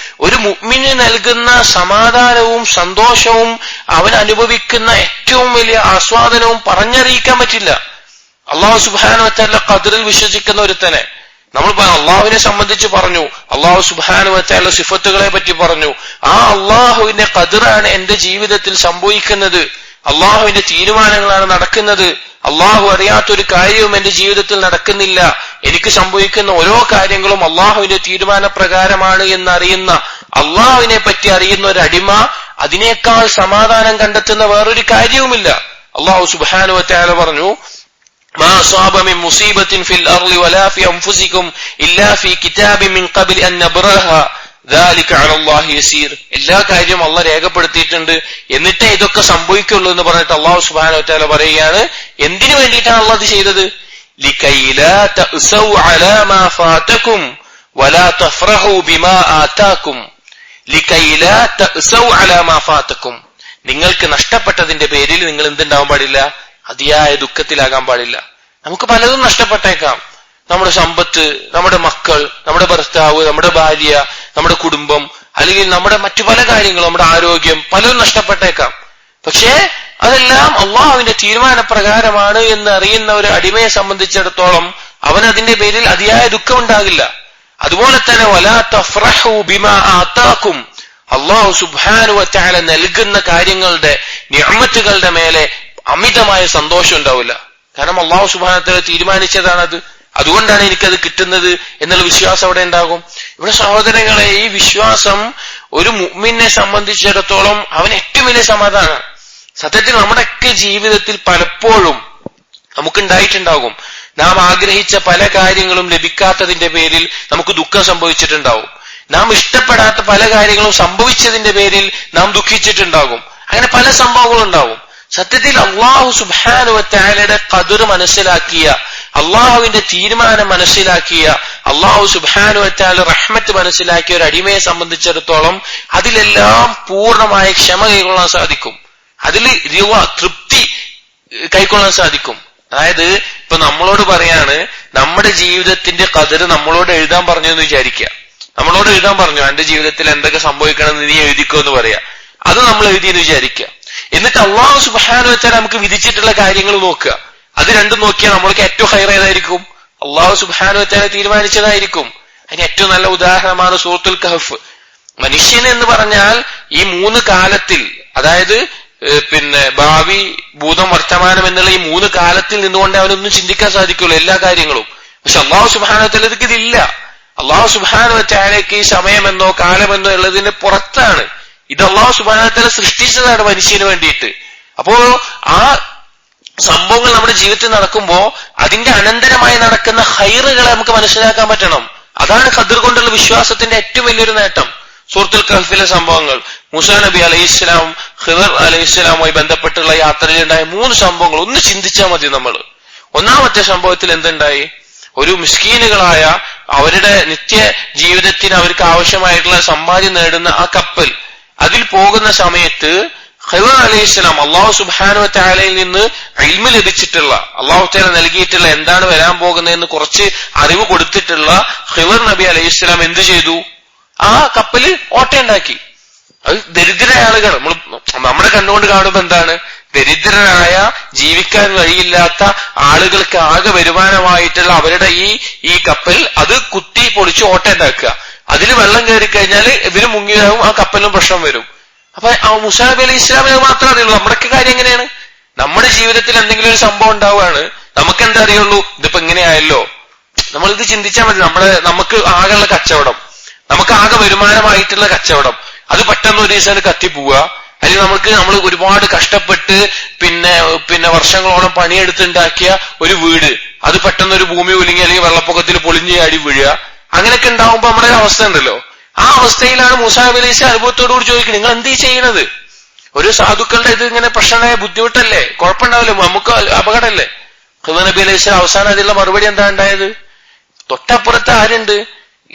S1: ഒരു മുഅ്മിന് നൽകുന്ന സമാധാനവും സന്തോഷവും അവൻ അനുഭവിക്കുന്ന ഏറ്റവും വലിയ ആസ്വാദനവും പറഞ്ഞറിയിക്കാൻ പറ്റില്ല. അല്ലാഹു സുബ്ഹാനഹു വ തആല ഖദറിൽ വിശ്വസിക്കുന്ന ഒരുത്തനെ നമ്മൾ അള്ളാഹുവിനെ സംബന്ധിച്ച് പറഞ്ഞു, അള്ളാഹു സുബ്ഹാനഹു വ തആല സിഫത്തുകളെ പറ്റി പറഞ്ഞു. ആ അള്ളാഹുവിന്റെ ഖദറാണ് എന്റെ ജീവിതത്തിൽ സംഭവിക്കുന്നത്, അള്ളാഹുവിന്റെ തീരുമാനങ്ങളാണ് നടക്കുന്നത്. അള്ളാഹു അറിയാത്തൊരു കാര്യവും എന്റെ ജീവിതത്തിൽ നടക്കുന്നില്ല. എനിക്ക് സംഭവിക്കുന്ന ഓരോ കാര്യങ്ങളും അള്ളാഹുവിന്റെ തീരുമാനപ്രകാരമാണ് എന്നറിയുന്ന, അള്ളാഹുവിനെ പറ്റി അറിയുന്ന ഒരു അടിമ അതിനേക്കാൾ സമാധാനം കണ്ടെത്തുന്ന വേറൊരു കാര്യവുമില്ല. അള്ളാഹു സുബ്ഹാനഹു വ തആല പറഞ്ഞു, മാ അസാബ മിൻ മുസീബത്തിൻ ഫിൽ അർളി വലാ ഫി അൻഫുസികും ഇല്ലാ ഫി കിതാബിൻ മിൻ ഖബ്ലി അൻ നബ്റഹ ദാലിക അലല്ലാഹി യസീർ. എല്ലാ കാര്യവും അള്ളാഹ് രേഖപ്പെടുത്തിയിട്ടുണ്ട്, എന്നിട്ടേ ഇതൊക്കെ സംഭവിക്കുള്ളൂ എന്ന് പറഞ്ഞിട്ട് അള്ളാഹു സുബ്ഹാനഹു വ തആല പറയുകയാണ്, എന്തിനു വേണ്ടിയിട്ടാണ് അള്ളാഹ് ഇത് ചെയ്തത്? ലികൈ ലാ തഅസൗ അലാ മാ ഫാതകും വലാ തഫറഹു ബിമാ ആതാകും. ലികൈ ലാ തഅസൗ അലാ മാ ഫാതകും. നിങ്ങൾക്ക് നഷ്ടപ്പെട്ടതിന്റെ പേരിൽ നിങ്ങൾ എന്തുണ്ടാവാൻ പാടില്ല? അതിയായ ദുഃഖത്തിലാകാൻ പാടില്ല. നമുക്ക് പലതും നഷ്ടപ്പെട്ടേക്കാം. നമ്മുടെ സമ്പത്ത്, നമ്മുടെ മക്കൾ, നമ്മുടെ ഭർത്താവ്, നമ്മുടെ ഭാര്യ, നമ്മുടെ കുടുംബം, അല്ലെങ്കിൽ നമ്മുടെ മറ്റു പല കാര്യങ്ങളും, നമ്മുടെ ആരോഗ്യം, പലതും നഷ്ടപ്പെട്ടേക്കാം. പക്ഷേ അതെല്ലാം അള്ളാഹുവിന്റെ തീരുമാനപ്രകാരമാണ് എന്ന് അറിയുന്ന ഒരു അടിമയെ സംബന്ധിച്ചിടത്തോളം അവൻ അതിന്റെ പേരിൽ അതിയായ ദുഃഖം ഉണ്ടാകില്ല. അതുപോലെ തന്നെ വലാ തഫ്റഹു ബിമാ ആതാകും. അള്ളാഹു സുബ്ഹാനഹു വ തആല നൽകുന്ന കാര്യങ്ങളുടെ നിഅമത്തുകളുടെ മേലെ അമിതമായ സന്തോഷം ഉണ്ടാവില്ല. കാരണം അള്ളാഹു സുബ്ഹാനഹു വ തആല തീരുമാനിച്ചതാണത്, അതുകൊണ്ടാണ് എനിക്കത് കിട്ടുന്നത് എന്നുള്ള വിശ്വാസം അവിടെ ഉണ്ടാകും. ഇവിടെ സഹോദരങ്ങളെ, ഈ വിശ്വാസം ഒരു മുഅ്മിനെ സംബന്ധിച്ചിടത്തോളം അവന് ഏറ്റവും വലിയ സമാധാനമാണ്. സത്യത്തിൽ നമ്മുടെയൊക്കെ ജീവിതത്തിൽ പലപ്പോഴും നമുക്കുണ്ടായിട്ടുണ്ടാകും, നാം ആഗ്രഹിച്ച പല കാര്യങ്ങളും ലഭിക്കാത്തതിന്റെ പേരിൽ നമുക്ക് ദുഃഖം സംഭവിച്ചിട്ടുണ്ടാവും. നാം ഇഷ്ടപ്പെടാത്ത പല കാര്യങ്ങളും സംഭവിച്ചതിന്റെ പേരിൽ നാം ദുഃഖിച്ചിട്ടുണ്ടാകും. അങ്ങനെ പല സംഭവങ്ങളും ഉണ്ടാവും. സത്യത്തിൽ അള്ളാഹു സുബ്ഹാനഹു വ തആലയുടെ ഖദർ മനസ്സിലാക്കിയ, അള്ളാഹുവിന്റെ തീരുമാനം മനസ്സിലാക്കിയ, അള്ളാഹു സുബ്ഹാനഹു വ തആല റഹ്മത്ത് മനസ്സിലാക്കിയ ഒരു അടിമയെ സംബന്ധിച്ചിടത്തോളം അതിലെല്ലാം പൂർണ്ണമായ ക്ഷമ കൈക്കൊള്ളാൻ സാധിക്കും. അതിൽ തൃപ്തി കൈക്കൊള്ളാൻ സാധിക്കും. അതായത് ഇപ്പൊ നമ്മളോട് പറയാണ്, നമ്മുടെ ജീവിതത്തിന്റെ ഖദർ നമ്മളോട് എഴുതാൻ പറഞ്ഞു എന്ന് വിചാരിക്കുക. നമ്മളോട് എഴുതാൻ പറഞ്ഞു, എന്റെ ജീവിതത്തിൽ എന്തൊക്കെ സംഭവിക്കണം എന്ന് നീ എഴുതിക്കോ എന്ന് പറയാ. അത് നമ്മൾ എഴുതിയെന്ന് വിചാരിക്കുക. എന്നിട്ട് അള്ളാഹു സുബ്ഹാനഹു വ തആല നമുക്ക് വിധിച്ചിട്ടുള്ള കാര്യങ്ങൾ നോക്കുക. അത് രണ്ടും നോക്കിയാൽ നമ്മൾക്ക് ഏറ്റവും ഹൈർ ഏതായിരിക്കും? അള്ളാഹു സുബ്ഹാനഹു വ തആല തീരുമാനിച്ചതായിരിക്കും. അതിന് ഏറ്റവും നല്ല ഉദാഹരണമാണ് സൂറത്തുൽ കഹ്ഫ്. മനുഷ്യൻ എന്ന് പറഞ്ഞാൽ ഈ 3 കാലത്തിൽ, അതായത് ഭാവി, ഭൂതം, വർത്തമാനം എന്നുള്ള ഈ 3 കാലത്തിൽ നിന്നുകൊണ്ട് അവനൊന്നും ചിന്തിക്കാൻ സാധിക്കുള്ളൂ എല്ലാ കാര്യങ്ങളും. പക്ഷെ അള്ളാഹു സുബ്ഹാനഹു വ തആലക്ക് ഇതില്ല. അള്ളാഹു സുബ്ഹാനഹു വ തആലക്ക് ഈ സമയമെന്നോ കാലമെന്നോ ഉള്ളതിന് പുറത്താണ്. ഇത് അള്ളാഹു സുബ്ഹാനഹു വ തആല സൃഷ്ടിച്ചതാണ് മനുഷ്യന് വേണ്ടിയിട്ട്. അപ്പോ ആ സംഭവങ്ങൾ നമ്മുടെ ജീവിതത്തിൽ നടക്കുമ്പോ അതിന്റെ അനന്തരമായി നടക്കുന്ന ഹൈറുകളെ നമുക്ക് മനസ്സിലാക്കാൻ പറ്റണം. അതാണ് ഖദർ കൊണ്ടുള്ള വിശ്വാസത്തിന്റെ ഏറ്റവും വലിയൊരു നേട്ടം. സൂറത്തുൽ കഹ്ഫിലെ സംഭവങ്ങൾ, മൂസാ നബി അലൈഹിസ്സലാം ഖിദർ അലൈഹിസ്സലാമുമായി ബന്ധപ്പെട്ടുള്ള യാത്രയിലുണ്ടായ 3 സംഭവങ്ങൾ ഒന്ന് ചിന്തിച്ചാൽ മതി നമ്മൾ. ഒന്നാമത്തെ സംഭവത്തിൽ എന്തുണ്ടായി? ഒരു മിസ്കീനുകളായ, അവരുടെ നിത്യ ജീവിതത്തിന് അവർക്ക് ആവശ്യമായിട്ടുള്ള സമ്പാദ്യം നേടുന്ന ആ കപ്പൽ, അതിൽ പോകുന്ന സമയത്ത് ഖിദർ അലൈഹിസ്സലാം അള്ളാഹു സുബ്ഹാനഹു വ തആലയിൽ നിന്ന് ഇൽമു ലഭിച്ചിട്ടുള്ള, അള്ളാഹു തആല നൽകിയിട്ടുള്ള എന്താണ് വരാൻ പോകുന്നതെന്ന് കുറച്ച് അറിവ് കൊടുത്തിട്ടുള്ള ഖിദർ നബി അലൈഹിസ്സലാം എന്ത് ചെയ്തു? ആ കപ്പല് ഓട്ടയുണ്ടാക്കി. അത് ദരിദ്രരായ ആളുകൾ, നമ്മുടെ കണ്ടുകൊണ്ട് കാണുമ്പോ എന്താണ്? ദരിദ്രരായ, ജീവിക്കാൻ വഴിയില്ലാത്ത ആളുകൾക്ക് ആകെ വരുമാനമായിട്ടുള്ള അവരുടെ ഈ കപ്പൽ അത് കുത്തി പൊളിച്ച് ഓട്ടയുണ്ടാക്കുക. അതിൽ വെള്ളം കയറി കഴിഞ്ഞാൽ ഇവര് മുങ്ങിയാവും, ആ കപ്പലിനും പ്രശ്നം വരും. അപ്പൊ മൂസാ നബി അലൈഹി ഇസ്ലാമിനെ മാത്രമേ അറിയുള്ളൂ. നമ്മുടെയൊക്കെ കാര്യം എങ്ങനെയാണ്? നമ്മുടെ ജീവിതത്തിൽ എന്തെങ്കിലും ഒരു സംഭവം ഉണ്ടാവുകയാണ്, നമുക്ക് എന്താ അറിയുള്ളൂ? ഇതിപ്പോ ഇങ്ങനെയായല്ലോ. നമ്മളിത് ചിന്തിച്ചാൽ മതി. നമുക്ക് ആകെയുള്ള കച്ചവടം, നമുക്ക് ആകെ വരുമാനമായിട്ടുള്ള കച്ചവടം, അത് പെട്ടെന്ന് ഒരു ദിവസം കത്തിപ്പോവുക. അല്ലെങ്കിൽ നമ്മൾ ഒരുപാട് കഷ്ടപ്പെട്ട് പിന്നെ വർഷങ്ങളോളം പണിയെടുത്തുണ്ടാക്കിയ ഒരു വീട്, അത് പെട്ടെന്ന് ഒരു ഭൂമി കുലുങ്ങി അല്ലെങ്കിൽ വെള്ളപ്പൊക്കത്തിൽ പൊളിഞ്ഞ് അടി വീഴുക. അങ്ങനെയൊക്കെ ഉണ്ടാവുമ്പോ നമ്മുടെ ഒരു അവസ്ഥ ഉണ്ടല്ലോ. ആ അവസ്ഥയിലാണ് മൂസാ നബി അലൈഹി അനുഭവത്തോടുകൂടി ചോദിക്കുന്നത്, നിങ്ങൾ എന്തീ ചെയ്യണത്? ഒരു സാധുക്കളുടെ ഇത് ഇങ്ങനെ പ്രശ്നമായ ബുദ്ധിമുട്ടല്ലേ, കുഴപ്പമുണ്ടാവില്ലേ, നമുക്ക് അപകടമല്ലേ? ഖിദർ നബി അലൈഹി അവസാനം അതിലുള്ള മറുപടി എന്താ ഉണ്ടായത്? തൊട്ടപ്പുറത്ത് ആരുണ്ട്?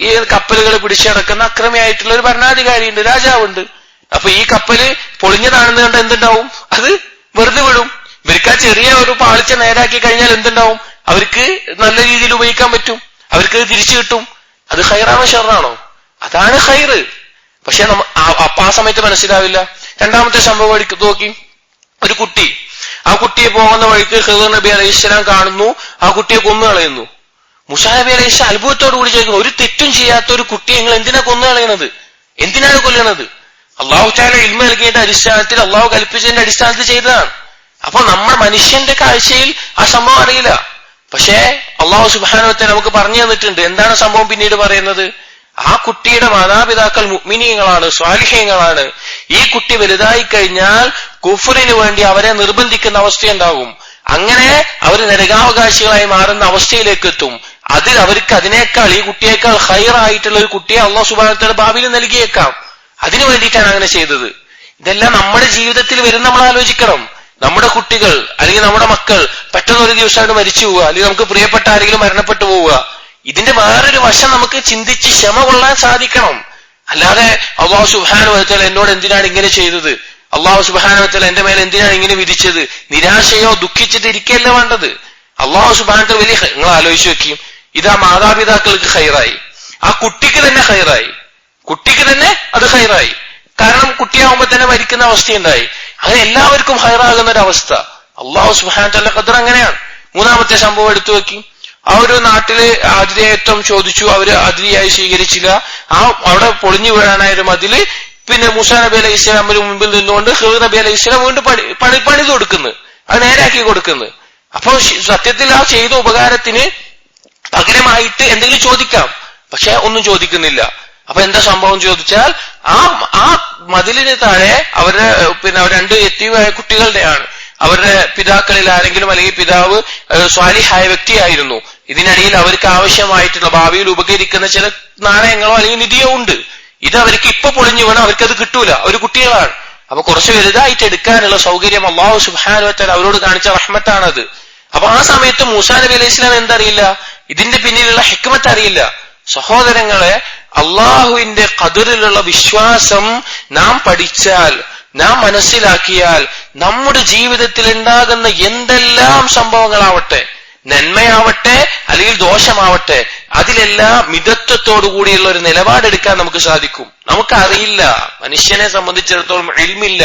S1: ഈ കപ്പലുകൾ പിടിച്ചടക്കുന്ന അക്രമിയായിട്ടുള്ള ഒരു ഭരണാധികാരിയുണ്ട്, രാജാവുണ്ട്. അപ്പൊ ഈ കപ്പല് പൊളിഞ്ഞതാണെന്ന് കണ്ട എന്തുണ്ടാവും? അത് വെറുതെ വിടും. ഇവർക്ക് ആ ചെറിയ ഒരു പാളിച്ച നേരാക്കി കഴിഞ്ഞാൽ എന്തുണ്ടാവും? അവർക്ക് നല്ല രീതിയിൽ ഉപയോഗിക്കാൻ പറ്റും, അവർക്ക് തിരിച്ചു കിട്ടും. അത് ഖൈറാണോ ഷർറാണോ? അതാണ് ഖൈറ്. പക്ഷെ അപ്പൊ ആ സമയത്ത് മനസ്സിലാവില്ല. രണ്ടാമത്തെ സംഭവം എടുത്ത് നോക്കി. ഒരു കുട്ടി, ആ കുട്ടിയെ പോകുന്ന വഴിക്ക് ഖിദർ നബി അലൈഹിസ്സലാം കാണുന്നു, ആ കുട്ടിയെ കൊന്നു കളയുന്നു. മൂസാ നബി അലൈഹിസ്സലാം അത്ഭുതത്തോടു കൂടി ചോദിക്കുന്നു, ഒരു തെറ്റും ചെയ്യാത്ത ഒരു കുട്ടിയെ നിങ്ങൾ എന്തിനാ കൊന്നു കളയുന്നത്? എന്തിനാണ് കൊല്ലണത്? അള്ളാഹു തആല ഇൽമ നൽകിയതിന്റെ അടിസ്ഥാനത്തിൽ, അള്ളാഹു കൽപ്പിച്ചതിന്റെ അടിസ്ഥാനത്തിൽ ചെയ്തതാണ്. അപ്പൊ നമ്മുടെ മനുഷ്യന്റെ കാഴ്ചയിൽ ആ സംഭവം അറിയില്ല. പക്ഷേ അള്ളാഹു സുബ്ഹാനഹു വ തആല നമുക്ക് പറഞ്ഞു തന്നിട്ടുണ്ട്. എന്താണ് സംഭവം പിന്നീട് പറയുന്നത്? ആ കുട്ടിയുടെ മാതാപിതാക്കൾ മുഅ്മിനീങ്ങളാണ്, സ്വാലിഹീങ്ങളാണ്. ഈ കുട്ടി വലുതായി കഴിഞ്ഞാൽ കുഫറിന് വേണ്ടി അവരെ നിർബന്ധിക്കുന്ന അവസ്ഥയുണ്ടാകും. അങ്ങനെ അവർ നരകാവകാശികളായി മാറുന്ന അവസ്ഥയിലേക്ക് എത്തും. അവർക്ക് അതിനേക്കാൾ, ഈ കുട്ടിയേക്കാൾ ഖൈറായിട്ടുള്ള ഒരു കുട്ടിയെ അള്ളാഹു സുബ്ഹാനഹു വ തആല ഭാവിയിൽ നൽകിയേക്കാം. അതിനു വേണ്ടിയിട്ടാണ് അങ്ങനെ ചെയ്തത്. ഇതെല്ലാം നമ്മുടെ ജീവിതത്തിൽ വരുന്ന നമ്മൾ ആലോചിക്കണം. നമ്മുടെ കുട്ടികൾ അല്ലെങ്കിൽ നമ്മുടെ മക്കൾ പെട്ടെന്ന് ഒരു ദിവസമായിട്ട് മരിച്ചു പോവുക, അല്ലെങ്കിൽ നമുക്ക് പ്രിയപ്പെട്ട ആരെങ്കിലും മരണപ്പെട്ടു പോവുക. ഇതിന്റെ വേറൊരു വശം നമുക്ക് ചിന്തിച്ച് ക്ഷമ കൊള്ളാൻ സാധിക്കണം. അല്ലാതെ അല്ലാഹു സുബ്ഹാനഹു വ തആല എന്നോട് എന്തിനാണ് ഇങ്ങനെ ചെയ്തത്, അല്ലാഹു സുബ്ഹാനഹു വ തആല എന്റെ മേലെ എന്തിനാണ് ഇങ്ങനെ വിധിച്ചത്, നിരാശയോ ദുഃഖിച്ചിട്ട് ഇരിക്കുകയല്ല വേണ്ടത്. അല്ലാഹു സുബ്ഹാനഹു വ തആല വലിയ, നിങ്ങൾ ആലോചിച്ച് വെക്കും, ഇതാ മാതാപിതാക്കൾക്ക് ഖൈറായി, ആ കുട്ടിക്ക് തന്നെ ഖൈറായി, കുട്ടിക്ക് തന്നെ അത് ഖൈറായി. കാരണം കുട്ടിയാവുമ്പോ തന്നെ മരിക്കുന്ന അവസ്ഥയുണ്ടായി. അങ്ങനെ എല്ലാവർക്കും ഖൈറാകുന്ന ഒരു അവസ്ഥ അല്ലാഹു സുബ്ഹാനഹു വ തആല ഖദർ അങ്ങനെയാണ്. മൂന്നാമത്തെ സംഭവം എടുത്തു വെക്കും. ആ ഒരു നാട്ടില് ആതിഥേയത്വം ചോദിച്ചു, അവര് അതിഥിയായി സ്വീകരിച്ചില്ല. അവിടെ പൊളിഞ്ഞു വീഴാനായൊരു മതില് പിന്നെ മൂസാ നബി അലൈഹി ഇസ്ലാമിന് മുമ്പിൽ നിന്നുകൊണ്ട് ഖിദർ നബി അലൈഹി ഇസ്ലാം വീണ്ടും പണിതു കൊടുക്കുന്നു, അത് നേരാക്കി കൊടുക്കുന്നു. അപ്പൊ സത്യത്തിൽ ആ ചെയ്ത ഉപകാരത്തിന് പകരമായിട്ട് എന്തെങ്കിലും ചോദിക്കാം, പക്ഷെ ഒന്നും ചോദിക്കുന്നില്ല. അപ്പൊ എന്താ സംഭവം ചോദിച്ചാൽ, ആ മതിലിന് താഴെ അവരുടെ രണ്ട് യതീമായ കുട്ടികളുടെയാണ്, അവരുടെ പിതാക്കളിൽ ആരെങ്കിലും അല്ലെങ്കിൽ പിതാവ് സ്വാലിഹായ വ്യക്തിയായിരുന്നു. ഇതിനിടയിൽ അവർക്ക് ആവശ്യമായിട്ടുള്ള ഭാവിയിൽ ഉപകരിക്കുന്ന ചില നാണയങ്ങളോ അല്ലെങ്കിൽ നിധിയോ ഉണ്ട്. ഇത് അവർക്ക് ഇപ്പൊ പൊളിഞ്ഞു വീണാൽ അവർക്കത് കിട്ടൂല, ഒരു കുട്ടികളാണ്. അപ്പൊ കുറച്ച് വലുതായിട്ട് എടുക്കാനുള്ള സൗകര്യം അല്ലാഹു സുബ്ഹാനഹു വ തആല അവരോട് കാണിച്ച റഹ്മത്താണത്. അപ്പൊ ആ സമയത്ത് മൂസാ നബി അലൈഹി ഇസ്ലാം എന്തറിയില്ല, ഇതിന്റെ പിന്നിലുള്ള ഹിക്മത്ത് അറിയില്ല. സഹോദരങ്ങളെ, അള്ളാഹുവിന്റെ ഖദറിലുള്ള വിശ്വാസം നാം പഠിച്ചാൽ, നാം മനസ്സിലാക്കിയാൽ, നമ്മുടെ ജീവിതത്തിൽ ഉണ്ടാകുന്ന എന്തെല്ലാം സംഭവങ്ങളാവട്ടെ, നന്മയാവട്ടെ അല്ലെങ്കിൽ ദോഷമാവട്ടെ, അതിലെല്ലാം മിതത്വത്തോടു കൂടിയുള്ള ഒരു നിലപാടെടുക്കാൻ നമുക്ക് സാധിക്കും. നമുക്കറിയില്ല, മനുഷ്യനെ സംബന്ധിച്ചിടത്തോളം ഇൽമില്ല.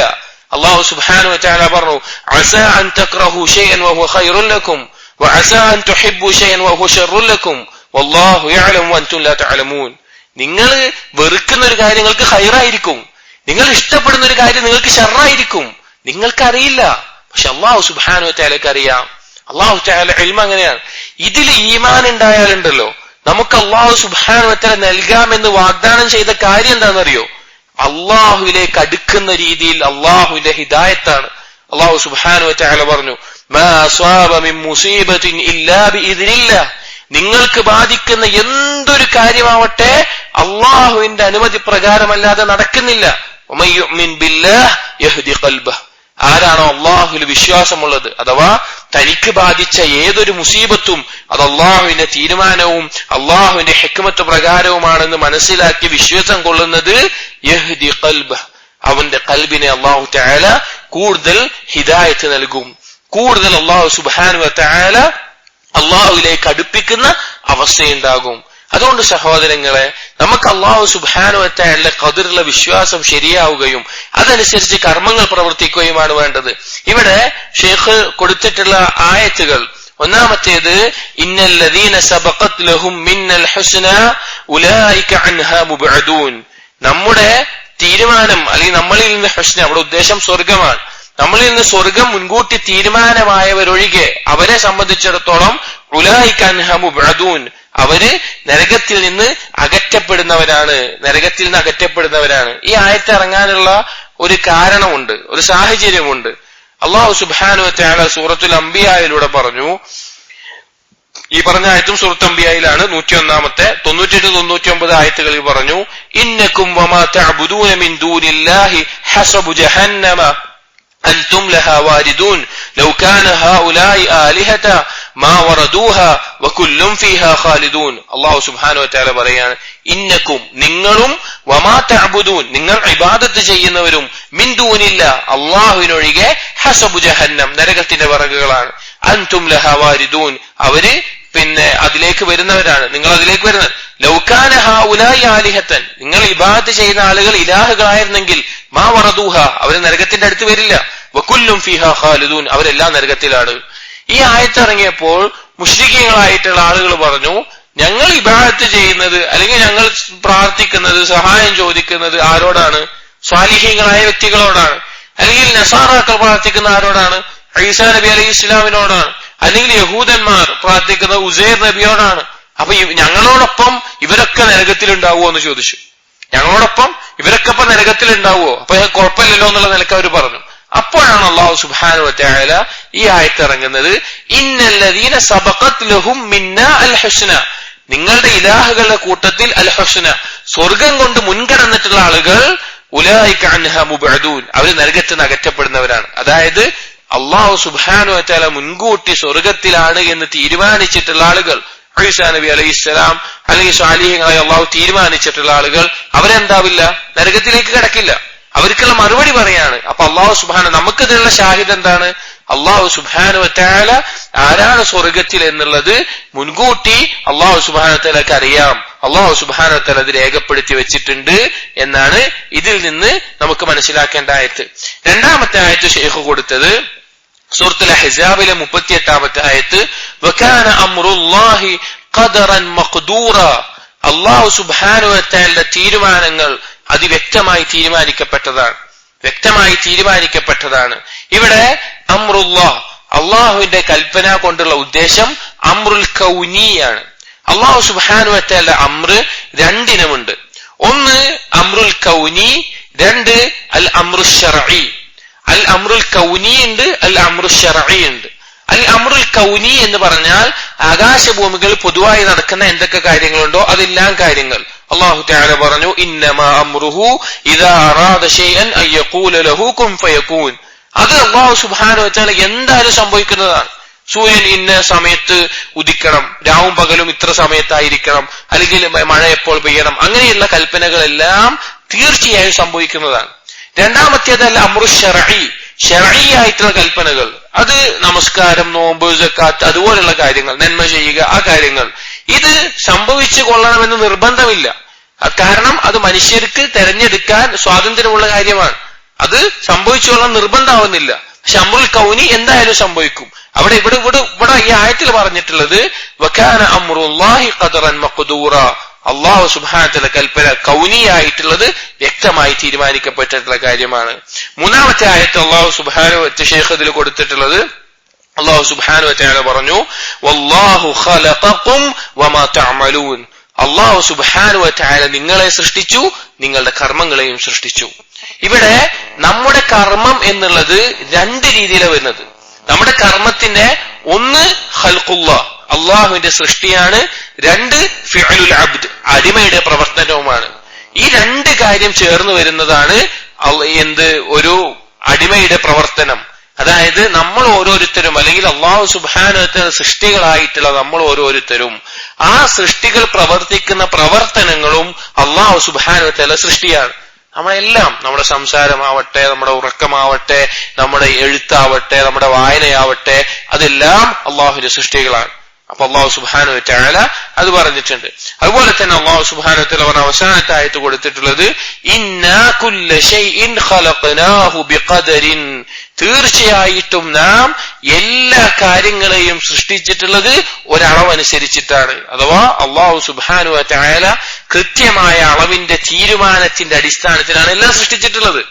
S1: അല്ലാഹു സുബ്ഹാനഹു വ തആല പറഞ്ഞു, അസാ അൻ തക്റഹു ശൈഅൻ വഹുവ ഖൈറുൻ ലക്കും വഅസാ അൻ തുഹിബ്ബു ശൈഅൻ വഹുവ ശർറുൻ ലക്കും വല്ലാഹു യഅലമു വഅൻതും ലാ തഅലമൂൻ. നിങ്ങൾ വെറുക്കുന്ന ഒരു കാര്യം നിങ്ങൾക്ക് ഖൈറായിരിക്കും, നിങ്ങൾ ഇഷ്ടപ്പെടുന്ന ഒരു കാര്യം നിങ്ങൾക്ക് ശർറായിരിക്കും. നിങ്ങൾക്കറിയില്ല, പക്ഷെ അല്ലാഹു സുബ്ഹാനഹു വ തആലക്ക് അറിയാം. അല്ലാഹു തആല ഇൽമ അങ്ങനെയാണ്. ഇതിൽ ഈമാൻ ഉണ്ടായാലുണ്ടല്ലോ, നമുക്ക് അല്ലാഹു സുബ്ഹാനഹു വ തആല നൽകാമെന്ന് വാഗ്ദാനം ചെയ്ത കാര്യം എന്താണെന്നറിയോ? അള്ളാഹുവിലേക്ക് അടുക്കുന്ന രീതിയിൽ അള്ളാഹുവിന്റെ ഹിദായത്താണ്. അല്ലാഹു സുബ്ഹാനഹു വ തആല പറഞ്ഞു, മാ അസ്വാബ മിൻ മുസീബത്തിൻ ഇല്ലാ ബിഇദ്നില്ലാഹ്. നിങ്ങൾക്ക് ബാധിക്കുന്ന എന്തൊരു കാര്യമാവട്ടെ അള്ളാഹുവിന്റെ അനുമതി പ്രകാരമല്ലാതെ നടക്കുന്നില്ല. വമൻ യുഅ്മിൻ ബില്ലാഹ് യഹ്ദി ഖൽബഹ്. ആരാണോ അള്ളാഹുവിൽ വിശ്വാസമുള്ളത്, അഥവാ തനിക്ക് ബാധിച്ച ഏതൊരു മുസീബത്തും അത് അള്ളാഹുവിന്റെ തീരുമാനവും അള്ളാഹുവിന്റെ ഹിക്മത്ത് പ്രകാരവുമാണെന്ന് മനസ്സിലാക്കി വിശ്വാസം കൊള്ളുന്നത് യഹ്ദി ഖൽബഹ്, അവന്റെ ഖൽബിനെ അല്ലാഹു തആല കൂടുതൽ ഹിദായത്ത് നൽകും, കൂടുതൽ അല്ലാഹു സുബ്ഹാനഹു വ തആല അള്ളാഹുവിലേക്ക് അടുപ്പിക്കുന്ന അവസ്ഥയുണ്ടാകും. അതുകൊണ്ട് സഹോദരങ്ങളെ, നമുക്ക് അല്ലാഹു സുബ്ഹാനഹു വ തആലയുടെ ഖദറിലുള്ള വിശ്വാസം ശരിയാവുകയും അതനുസരിച്ച് കർമ്മങ്ങൾ പ്രവർത്തിക്കുകയുമാണ് വേണ്ടത്. ഇവിടെ ഷെയ്ഖ് കൊടുത്തിട്ടുള്ള ആയത്തുകൾ, ഒന്നാമത്തേത് ഇന്നല്ലദീന സബഖത് ലഹും മിന്നൽ ഹുസ്ന ഉലൈക അൻഹാ മുബ്അദൂൻ. നമ്മുടെ തീരുമാനം അല്ലെങ്കിൽ നമ്മളിൽ നിന്ന് ഹുസ്ന, അവിടെ ഉദ്ദേശം സ്വർഗമാണ്. നമ്മളിൽ നിന്ന് സ്വർഗം മുൻകൂട്ടി തീരുമാനമായവരൊഴികെ അവരെ സംബന്ധിച്ചിടത്തോളം ഉലൈക അൻഹാ മുബ്അദൂൻ, അവര് നരകത്തിൽ നിന്ന് അകറ്റപ്പെടുന്നവരാണ്, നരകത്തിൽ നിന്ന് അകറ്റപ്പെടുന്നവരാണ്. ഈ ആയത്ത് ഇറങ്ങാനുള്ള ഒരു കാരണമുണ്ട്, ഒരു സാഹചര്യമുണ്ട്. അല്ലാഹു സുബ്ഹാനഹു വ തആല സൂറത്തുൽ അംബിയായിലൂടെ പറഞ്ഞു, ഈ പറഞ്ഞ ആയത്തും സൂറത്തുൽ അംബിയായിലാണ്, 101-ാമത്തെ 98-99 ആയത്തുകളിൽ പറഞ്ഞു, ഇന്നകും വമാ തഅബുദൂന മിൻ ദൂനില്ലാഹി ഹസബു ജഹന്നമ അൻതും ലഹാ വാരിദൂൻ ലൗ കാന ഹൗലാഇ ആലിഹത മാ വറദൂഹ വകുല്ലും ഫീഹാ ഖാലിദൂൻ. അല്ലാഹു സുബ്ഹാനഹു വ തആല പറയാണ്, ഇന്നക്കും നിങ്ങളും വമാ തഅബുദൂൻ നിങ്ങൾ ഇബാദത്ത് ചെയ്യുന്നവരും മിൻ ദൂനില്ല അല്ലാഹുവിനൊഴികെ ഹസബു ജഹന്നം നരകത്തിന്റെ വിറകുകളാണ്. അൻതും ലഹാ വാരിദൂൻ അവര് അതിലേക്ക് വരുന്നവരാണ്, നിങ്ങൾ അതിലേക്ക് വരുന്നത്. ലൗകാന ഹൗലായി ആലിഹത്തൻ നിങ്ങൾ ഇബാദത്ത് ചെയ്യുന്ന ആളുകൾ ഇലാഹുകളായിരുന്നെങ്കിൽ മാ വറദൂഹ അവര് നരകത്തിന്റെ അടുത്ത് വരില്ല. വകുല്ലും ഫീഹാ ഖാലിദൂൻ അവരെല്ലാം നരകത്തിലാണ്. ഈ ആയത്ത് ഇറങ്ങിയപ്പോൾ മുശ്രിക്കീങ്ങളായിട്ടുള്ള ആളുകൾ പറഞ്ഞു, ഞങ്ങൾ ഇബാദത്ത് ചെയ്യുന്നത് അല്ലെങ്കിൽ ഞങ്ങൾ പ്രാർത്ഥിക്കുന്നത് സഹായം ചോദിക്കുന്നത് ആരോടാണ്? സ്വാലിഹീങ്ങളായ വ്യക്തികളോടാണ്. അല്ലെങ്കിൽ നസാറാക്കൾ പ്രാർത്ഥിക്കുന്ന ആരോടാണ്? ഈസാ നബി അലൈഹി ഇസ്ലാമിനോടാണ്. അല്ലെങ്കിൽ യഹൂദന്മാർ പ്രാർത്ഥിക്കുന്ന ഉസൈർ നബിയോടാണ്. അപ്പൊ ഞങ്ങളോടൊപ്പം ഇവരൊക്കെ നരകത്തിലുണ്ടാവുമോ എന്ന് ചോദിച്ചു. ഞങ്ങളോടൊപ്പം ഇവരൊക്കെ ഇപ്പൊ നരകത്തിലുണ്ടാവുമോ? അപ്പൊ കുഴപ്പമില്ലല്ലോ എന്നുള്ള നിലക്ക് അവർ പറഞ്ഞു. അപ്പോഴാണ് അല്ലാഹു സുബ്ഹാനഹു വ തആല ഈ ആയത്ത് ഇറങ്ങുന്നത്, ഇന്നല്ലദീന സബഖത് ലഹും മിന്നാ അൽ ഹുസ്ന നിങ്ങളുടെ ഇലാഹുകളുടെ കൂട്ടത്തിൽ അൽ ഹുസ്ന സ്വർഗം കൊണ്ട് മുൻകടന്നിട്ടുള്ള ആളുകൾ ഉലൈക അൻഹാ മുബഅദൂൻ അവര് നരകത്തിൽ നിന്ന് അകറ്റപ്പെടുന്നവരാണ്. അതായത് അല്ലാഹു സുബ്ഹാനഹു വ തആല മുൻകൂട്ടി സ്വർഗത്തിലാണ് എന്ന് തീരുമാനിച്ചിട്ടുള്ള ആളുകൾ, ഈസാ നബി അലൈഹിസ്സലാം അല്ലെങ്കിൽ സ്വാലിഹീങ്ങളായ അല്ലാഹു തീരുമാനിച്ചിട്ടുള്ള ആളുകൾ അവരെന്താവില്ല? നരകത്തിലേക്ക് കടക്കില്ല. അവർക്കുള്ള മറുപടി പറയാണ്. അപ്പൊ അല്ലാഹു സുബ്ഹാനഹു നമുക്കിതിനുള്ള ഷാഹിദ് എന്താണ്? അല്ലാഹു സുബ്ഹാനഹു വ തആല ആരാണ് സ്വർഗത്തിൽ എന്നുള്ളത് മുൻകൂട്ടി അല്ലാഹു സുബ്ഹാനഹു വ തആലക്ക് അറിയാം. അല്ലാഹു സുബ്ഹാനഹു വ തആല അത് രേഖപ്പെടുത്തി വെച്ചിട്ടുണ്ട് എന്നാണ് ഇതിൽ നിന്ന് നമുക്ക് മനസ്സിലാക്കേണ്ട ആയത്ത്. രണ്ടാമത്തെ ആയത്ത് ശൈഖ് കൊടുത്തത് സൂറത്തുൽ അഹ്സാബിലെ 38ാമത്തെ ആയത്ത്, വകാന അംറുല്ലാഹി ഖദറൻ മഖ്ദൂറ അല്ലാഹു സുബ്ഹാനഹു വ തആലയുടെ തീരുമാനങ്ങൾ അതിവ്യക്തമായി തീരുമാനിക്കപ്പെട്ടതാണ്. ഇവിടെ അംറുല്ലാഹ് അള്ളാഹുവിന്റെ കൽപ്പന കൊണ്ടുള്ള ഉദ്ദേശം അംറുൽ കൗനിയാണ്. അല്ലാഹു സുബ്ഹാനഹു വ തആലയുടെ അംറ് രണ്ടിനമുണ്ട്. ഒന്ന് അംറുൽ കൗനി, രണ്ട് അൽ അംറു ശർഈ. അൽ അംറുൽ കൗനി ഉണ്ട്, അൽ അംറു ശർഈ ഉണ്ട്. അൽ അംറുൽ കൗനി എന്ന് പറഞ്ഞാൽ ആകാശഭൂമികൾ പൊതുവായി നടക്കുന്ന എന്തൊക്കെ കാര്യങ്ങളുണ്ടോ അതെല്ലാം കാര്യങ്ങൾ. അല്ലാഹു തആല പറഞ്ഞു, ഇന്നമാ അംറുഹു ഇദാ അറാദ ശൈഅൻ അൻ യഖൂല ലഹു കുൻ ഫയകൂൻ. അത് അല്ലാഹു സുബ്ഹാനഹു വ തആല എന്തായാലും സംഭവിക്കുന്നതാണ്. സൂര്യൻ ഇന്ന സമയത്ത് ഉദിക്കണം, രാവും പകലും ഇത്ര സമയത്തായിരിക്കണം, അല്ലെങ്കിൽ മഴ എപ്പോൾ പെയ്യണം, അങ്ങനെയുള്ള കൽപ്പനകളെല്ലാം തീർച്ചയായും സംഭവിക്കുന്നതാണ്. രണ്ടാമത്തേത് അൽ അംറു ശർഈ, ശർഈ ആയിട്ടുള്ള കൽപ്പനകൾ. അത് നമസ്കാരം, നോമ്പ്, സക്കാത്ത് അതുപോലുള്ള കാര്യങ്ങൾ, നന്മ ചെയ്യുക, ആ കാര്യങ്ങൾ. ഇത് സംഭവിച്ചു കൊള്ളണമെന്ന് നിർബന്ധമില്ല. കാരണം അത് മനുഷ്യർക്ക് തെരഞ്ഞെടുക്കാൻ സ്വാതന്ത്ര്യമുള്ള കാര്യമാണ്. അത് സംഭവിച്ചു കൊള്ളാൻ നിർബന്ധമാവുന്നില്ല. പക്ഷെ അംറുൽ കൗനി എന്തായാലും സംഭവിക്കും. ഇവിടെ ഈ ആയത്തിൽ പറഞ്ഞിട്ടുള്ളത് വകാന അംറുല്ലാഹി ഖദറൻ മഖ്ദൂറ അല്ലാഹു സുബ്ഹാനഹു വ തആല കൽപ്പന കൗനിയായിട്ടുള്ളത് വ്യക്തമായി തീരുമാനിക്കപ്പെട്ടിട്ടുള്ള കാര്യമാണ്. മൂന്നാമത്തെ ആയത്ത് അല്ലാഹു സുബ്ഹാനഹു വ തആല ശൈഖ് ഇതിൽ കൊടുത്തിട്ടുള്ളത്, അല്ലാഹു സുബ്ഹാനഹു വ തആല പറഞ്ഞു, വല്ലാഹു ഖലഖകും വമാ തഅമലൂൻ അല്ലാഹു സുബ്ഹാനഹു വ തആല നിങ്ങളെ സൃഷ്ടിച്ചു, നിങ്ങളുടെ കർമ്മങ്ങളെയും സൃഷ്ടിച്ചു. ഇവിടെ നമ്മുടെ കർമ്മം എന്നുള്ളത് രണ്ട് രീതിയിലാണ് വരുന്നത്. നമ്മുടെ കർമ്മത്തിന്റെ ഒന്ന് ഖൽഖുല്ലാഹ് അള്ളാഹുവിന്റെ സൃഷ്ടിയാണ്, രണ്ട് ഫിഅലുൽ അബ്ദ് അടിമയുടെ പ്രവർത്തനവുമാണ്. ഈ രണ്ട് കാര്യം ചേർന്ന് വരുന്നതാണ് ഒരു അടിമയുടെ പ്രവർത്തനം. അതായത് നമ്മൾ ഓരോരുത്തരും അല്ലെങ്കിൽ അല്ലാഹു സുബ്ഹാനഹു വ തആല സൃഷ്ടികളായിട്ടുള്ള നമ്മൾ ഓരോരുത്തരും ആ സൃഷ്ടികൾ പ്രവർത്തിക്കുന്ന പ്രവർത്തനങ്ങളും അല്ലാഹു സുബ്ഹാനഹു വ തആല സൃഷ്ടിയാണ്. നമ്മളെല്ലാം, നമ്മുടെ സംസാരമാവട്ടെ, നമ്മുടെ ഉറക്കമാവട്ടെ, നമ്മുടെ എഴുത്താവട്ടെ, നമ്മുടെ വായനയാവട്ടെ, അതെല്ലാം അള്ളാഹുവിന്റെ സൃഷ്ടികളാണ്. അപ്പൊ അല്ലാഹു സുബ്ഹാനഹു വ തആല അത് പറഞ്ഞിട്ടുണ്ട്. അതുപോലെ തന്നെ അല്ലാഹു സുബ്ഹാനഹു വ തആല പറഞ്ഞ അവസാനത്തെ ആയത്ത് കൊടുത്തിട്ടുള്ളത്, ഇന്നാ കുല്ല ശൈഇൻ ഖലഖനാഹു ബിഖദരിൻ തീർച്ചയായിട്ടും നാം എല്ലാ കാര്യങ്ങളെയും സൃഷ്ടിച്ചിട്ടുള്ളത് ഒരളവനുസരിച്ചിട്ടാണ്. അഥവാ അല്ലാഹു സുബ്ഹാനഹു വ തആല കൃത്യമായ അളവിന്റെ തീരുമാനത്തിന്റെ അടിസ്ഥാനത്തിലാണ് എല്ലാം സൃഷ്ടിച്ചിട്ടുള്ളത്.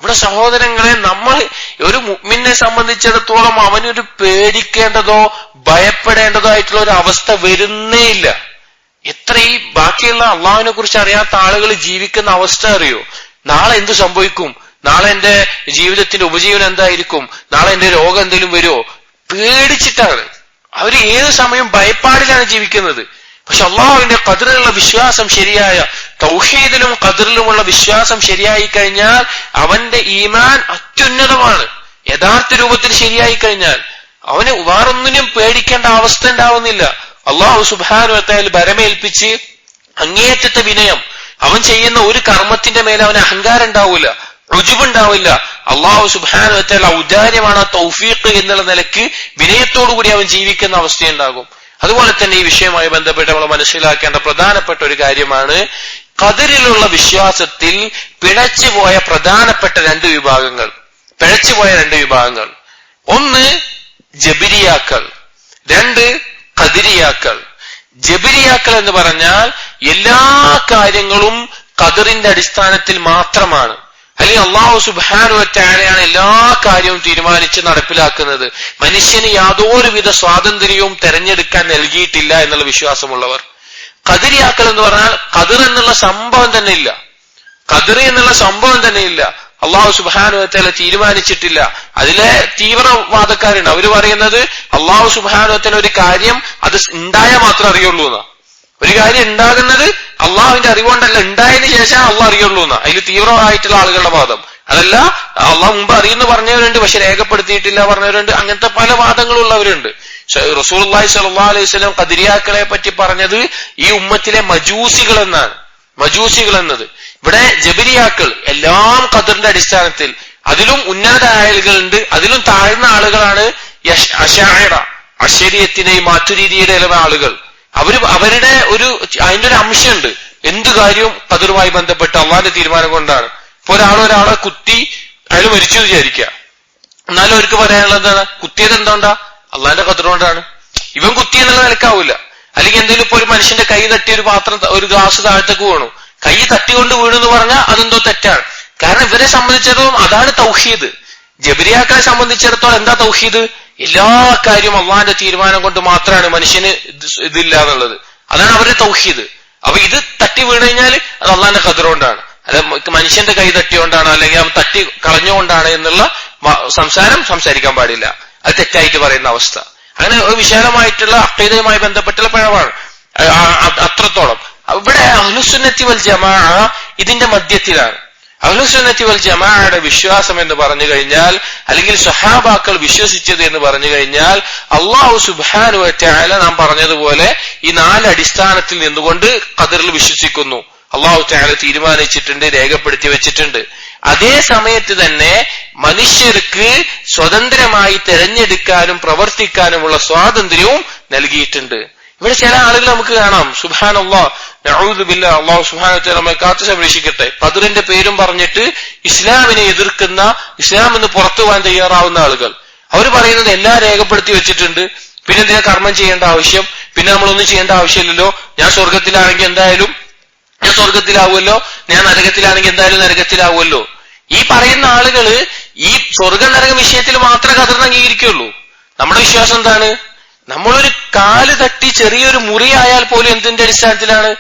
S1: ഇവിടെ സഹോദരങ്ങളെ, നമ്മൾ ഒരു മുഅ്മിനെ സംബന്ധിച്ചിടത്തോളം അവനൊരു പേടിക്കേണ്ടതോ ഭയപ്പെടേണ്ടതോ ആയിട്ടുള്ള ഒരു അവസ്ഥ വരുന്നേയില്ല. എത്ര ഈ ബാക്കിയുള്ള അള്ളാഹുവിനെ കുറിച്ച് അറിയാത്ത ആളുകൾ ജീവിക്കുന്ന അവസ്ഥ അറിയോ? നാളെ എന്ത് സംഭവിക്കും, നാളെ എന്റെ ജീവിതത്തിന്റെ ഉപജീവനം എന്തായിരിക്കും, നാളെ എന്റെ രോഗം എന്തെങ്കിലും വരുമോ, പേടിച്ചിട്ടാണ് അവര് ഏത് സമയം ഭയപ്പാടിലാണ് ജീവിക്കുന്നത്. പക്ഷെ അള്ളാഹുവിന്റെ ഖദറിലുള്ള വിശ്വാസം ശരിയായ, തൗഹീദിലും ഖദറിലുമുള്ള വിശ്വാസം ശരിയായി കഴിഞ്ഞാൽ അവന്റെ ഈമാൻ അത്യുന്നതമാണ്. യഥാർത്ഥ രൂപത്തിൽ ശരിയായി കഴിഞ്ഞാൽ അവന് വേറൊന്നിനും പേടിക്കേണ്ട അവസ്ഥ ഉണ്ടാവുന്നില്ല. അള്ളാഹു സുബ്ഹാനഹു വ തആല ഭരമേൽപ്പിച്ച് അങ്ങേയറ്റത്തെ വിനയം. അവൻ ചെയ്യുന്ന ഒരു കർമ്മത്തിന്റെ മേലെ അവന് അഹങ്കാരം ഉണ്ടാവില്ല, റുജുബുണ്ടാവില്ല. അള്ളാഹു സുബ്ഹാനഹു വ തആല ഔദാര്യമാണ്, തൗഫീഖ് എന്നുള്ള നിലയ്ക്ക് വിനയത്തോടുകൂടി അവൻ ജീവിക്കുന്ന അവസ്ഥയുണ്ടാകും. അതുപോലെ തന്നെ ഈ വിഷയവുമായി ബന്ധപ്പെട്ട് നമ്മൾ മനസ്സിലാക്കേണ്ട പ്രധാനപ്പെട്ട ഒരു കാര്യമാണ് ഖദറിലുള്ള വിശ്വാസത്തിൽ പിഴച്ചുപോയ പ്രധാനപ്പെട്ട രണ്ട് വിഭാഗങ്ങൾ. ഒന്ന് ജബരിയാക്കൾ, രണ്ട് ഖദരിയാക്കൾ. ജബരിയാക്കൾ എന്ന് പറഞ്ഞാൽ എല്ലാ കാര്യങ്ങളും ഖദറിന്റെ അടിസ്ഥാനത്തിൽ മാത്രമാണ്, അല്ലെങ്കിൽ അള്ളാഹു സുബ്ഹാനഹു വ തആലയാണ് എല്ലാ കാര്യവും തീരുമാനിച്ച് നടപ്പിലാക്കുന്നത്, മനുഷ്യന് യാതൊരുവിധ സ്വാതന്ത്ര്യവും തെരഞ്ഞെടുക്കാൻ നൽകിയിട്ടില്ല എന്നുള്ള വിശ്വാസമുള്ളവർ. ഖദരിയാക്കൾ എന്ന് പറഞ്ഞാൽ ഖദർ എന്നുള്ള സംഭവം തന്നെ ഇല്ല, അള്ളാഹു സുബ്ഹാനഹു വ തആല തീരുമാനിച്ചിട്ടില്ല. അതിലെ തീവ്രവാദക്കാരുണ്ട്, അവര് പറയുന്നത് അള്ളാഹു സുബ്ഹാനഹു വ തആല ഒരു കാര്യം അത് ഉണ്ടായാൽ മാത്രം അറിയുള്ളൂ എന്നാ. ഒരു കാര്യം ഉണ്ടാകുന്നത് അള്ളാഹുവിന്റെ അറിവുകൊണ്ടല്ല, ഉണ്ടായതിനു ശേഷം അള്ളാഹ് അറിയുള്ളൂ എന്നാ. അതിൽ തീവ്രമായിട്ടുള്ള ആളുകളുടെ വാദം. അതല്ല, അള്ളാഹ് മുമ്പ് അറിയുന്നു പറഞ്ഞവരുണ്ട്, പക്ഷെ രേഖപ്പെടുത്തിയിട്ടില്ല പറഞ്ഞവരുണ്ട്. അങ്ങനത്തെ പല വാദങ്ങളുള്ളവരുണ്ട്. റസൂലുള്ളാഹി സ്വല്ലല്ലാഹു അലൈഹി വസല്ലം ഖദരിയാക്കളെ പറ്റി പറഞ്ഞത് ഈ ഉമ്മത്തിലെ മജൂസികൾ എന്നാണ്. മജൂസികൾ എന്നത് ഇവിടെ ജബരിയാക്കൾ എല്ലാം ഖദറിന്റെ അടിസ്ഥാനത്തിൽ, അതിലും ഉന്നത ആളുകളുണ്ട്, അതിലും താഴ്ന്ന ആളുകളാണ് അശാഇറ, അശരീയത്തിന്റെയും മാതുരീദിയുടെയും ആളുകൾ. അവരുടെ അതിന്റെ ഒരു അംശമുണ്ട്. എന്ത് കാര്യവും ഖദറുമായി ബന്ധപ്പെട്ട് അള്ളാന്റെ തീരുമാനം കൊണ്ടാണ്. ഇപ്പൊ ഒരാളെ കുത്തി അയാൾ മരിച്ചു വിചാരിക്കുക, എന്നാലും അവർക്ക് പറയാനുള്ളത് എന്താണ്? കുത്തിയത് എന്തുകൊണ്ടാ? അള്ളാന്റെ ഖദർ കൊണ്ടാണ്. ഇവൻ കുത്തി എന്നുള്ള നിലക്കാവൂല. അല്ലെങ്കിൽ എന്തെങ്കിലും ഇപ്പൊ ഒരു മനുഷ്യന്റെ കൈ തട്ടി ഒരു ഗ്ലാസ് താഴത്തേക്ക് വീണു, കൈ തട്ടിക്കൊണ്ട് വീണെന്ന് പറഞ്ഞാൽ അതെന്തോ തെറ്റാണ്. കാരണം ഇവരെ സംബന്ധിച്ചിടത്തോളം അതാണ് തൗഹീദ്. ജബരിയാക്കളെ സംബന്ധിച്ചിടത്തോളം എന്താ തൗഹീദ്? എല്ലാ കാര്യവും അള്ളാന്റെ തീരുമാനം കൊണ്ട് മാത്രമാണ്, മനുഷ്യന് ഇതില്ല എന്നുള്ളത്. അതാണ് അവരുടെ തൗഹീദ്. അപ്പൊ ഇത് തട്ടി വീണ് കഴിഞ്ഞാൽ അത് അള്ളാന്റെ ഖദർ കൊണ്ടാണ്, അല്ല മനുഷ്യന്റെ കൈ തട്ടിയോണ്ടാണ് അല്ലെങ്കിൽ അവൻ തട്ടി കളഞ്ഞുകൊണ്ടാണ് എന്നുള്ള സംസാരിക്കാൻ പാടില്ല. അത് തെറ്റായിട്ട് പറയുന്ന അവസ്ഥ. അങ്ങനെ വിശാലമായിട്ടുള്ള അഖീദയുമായി ബന്ധപ്പെട്ടുള്ള പിഴവാണ് അത്രത്തോളം. ഇവിടെ അഹ്ലുസുന്നത്തി വൽ ജമാഅ ഇതിന്റെ മധ്യത്തിലാണ്. അഹ്ലുസുന്നത്തി വൽ ജമാഅയുടെ വിശ്വാസം എന്ന് പറഞ്ഞു കഴിഞ്ഞാൽ, അല്ലെങ്കിൽ സ്വഹാബാക്കൾ വിശ്വസിച്ചത് എന്ന് പറഞ്ഞു കഴിഞ്ഞാൽ, അള്ളാഹു സുബ്ഹാനഹു വ തആല നാം പറഞ്ഞതുപോലെ ഈ 4 അടിസ്ഥാനത്തിൽ നിന്നുകൊണ്ട് ഖദറിൽ വിശ്വസിക്കുന്നു. അള്ളാഹു തആല തീരുമാനിച്ചിട്ടുണ്ട്, രേഖപ്പെടുത്തി വെച്ചിട്ടുണ്ട്. അതേ സമയത്ത് തന്നെ മനുഷ്യർക്ക് സ്വതന്ത്രമായി തെരഞ്ഞെടുക്കാനും പ്രവർത്തിക്കാനുമുള്ള സ്വാതന്ത്ര്യവും നൽകിയിട്ടുണ്ട്. ഇവിടെ ചില ആളുകൾ നമുക്ക് കാണാം, സുബ്ഹാനല്ലാഹ്, നഊദു ബില്ലാഹ്, അല്ലാഹു സുബ്ഹാനഹു വ തആല നമ്മെ കാത്തു സംരക്ഷിക്കട്ടെ, ഖദറിന്റെ പേരും പറഞ്ഞിട്ട് ഇസ്ലാമിനെ എതിർക്കുന്ന, ഇസ്ലാം എന്ന് പുറത്തു പോകാൻ തയ്യാറാവുന്ന ആളുകൾ. അവർ പറയുന്നത് എല്ലാം രേഖപ്പെടുത്തി വെച്ചിട്ടുണ്ട്, പിന്നെ എന്തിനാ കർമ്മം ചെയ്യേണ്ട ആവശ്യം, പിന്നെ നമ്മളൊന്നും ചെയ്യേണ്ട ആവശ്യമില്ലല്ലോ, ഞാൻ സ്വർഗത്തിലാണെങ്കിൽ എന്തായാലും ഞാൻ സ്വർഗത്തിലാവുമല്ലോ, ഞാൻ നരകത്തിലാണെങ്കിൽ എന്തായാലും നരകത്തിലാവുമല്ലോ. ഈ പറയുന്ന ആളുകള് ഈ സ്വർഗ നരക വിഷയത്തിൽ മാത്രമേ ഖദറിനെ അംഗീകരിക്കുള്ളൂ. നമ്മുടെ വിശ്വാസം എന്താണ്? നമ്മളൊരു കാല് തട്ടി ചെറിയൊരു മുറിയായാൽ പോലും എന്തിന്റെ അടിസ്ഥാനത്തിലാണ്?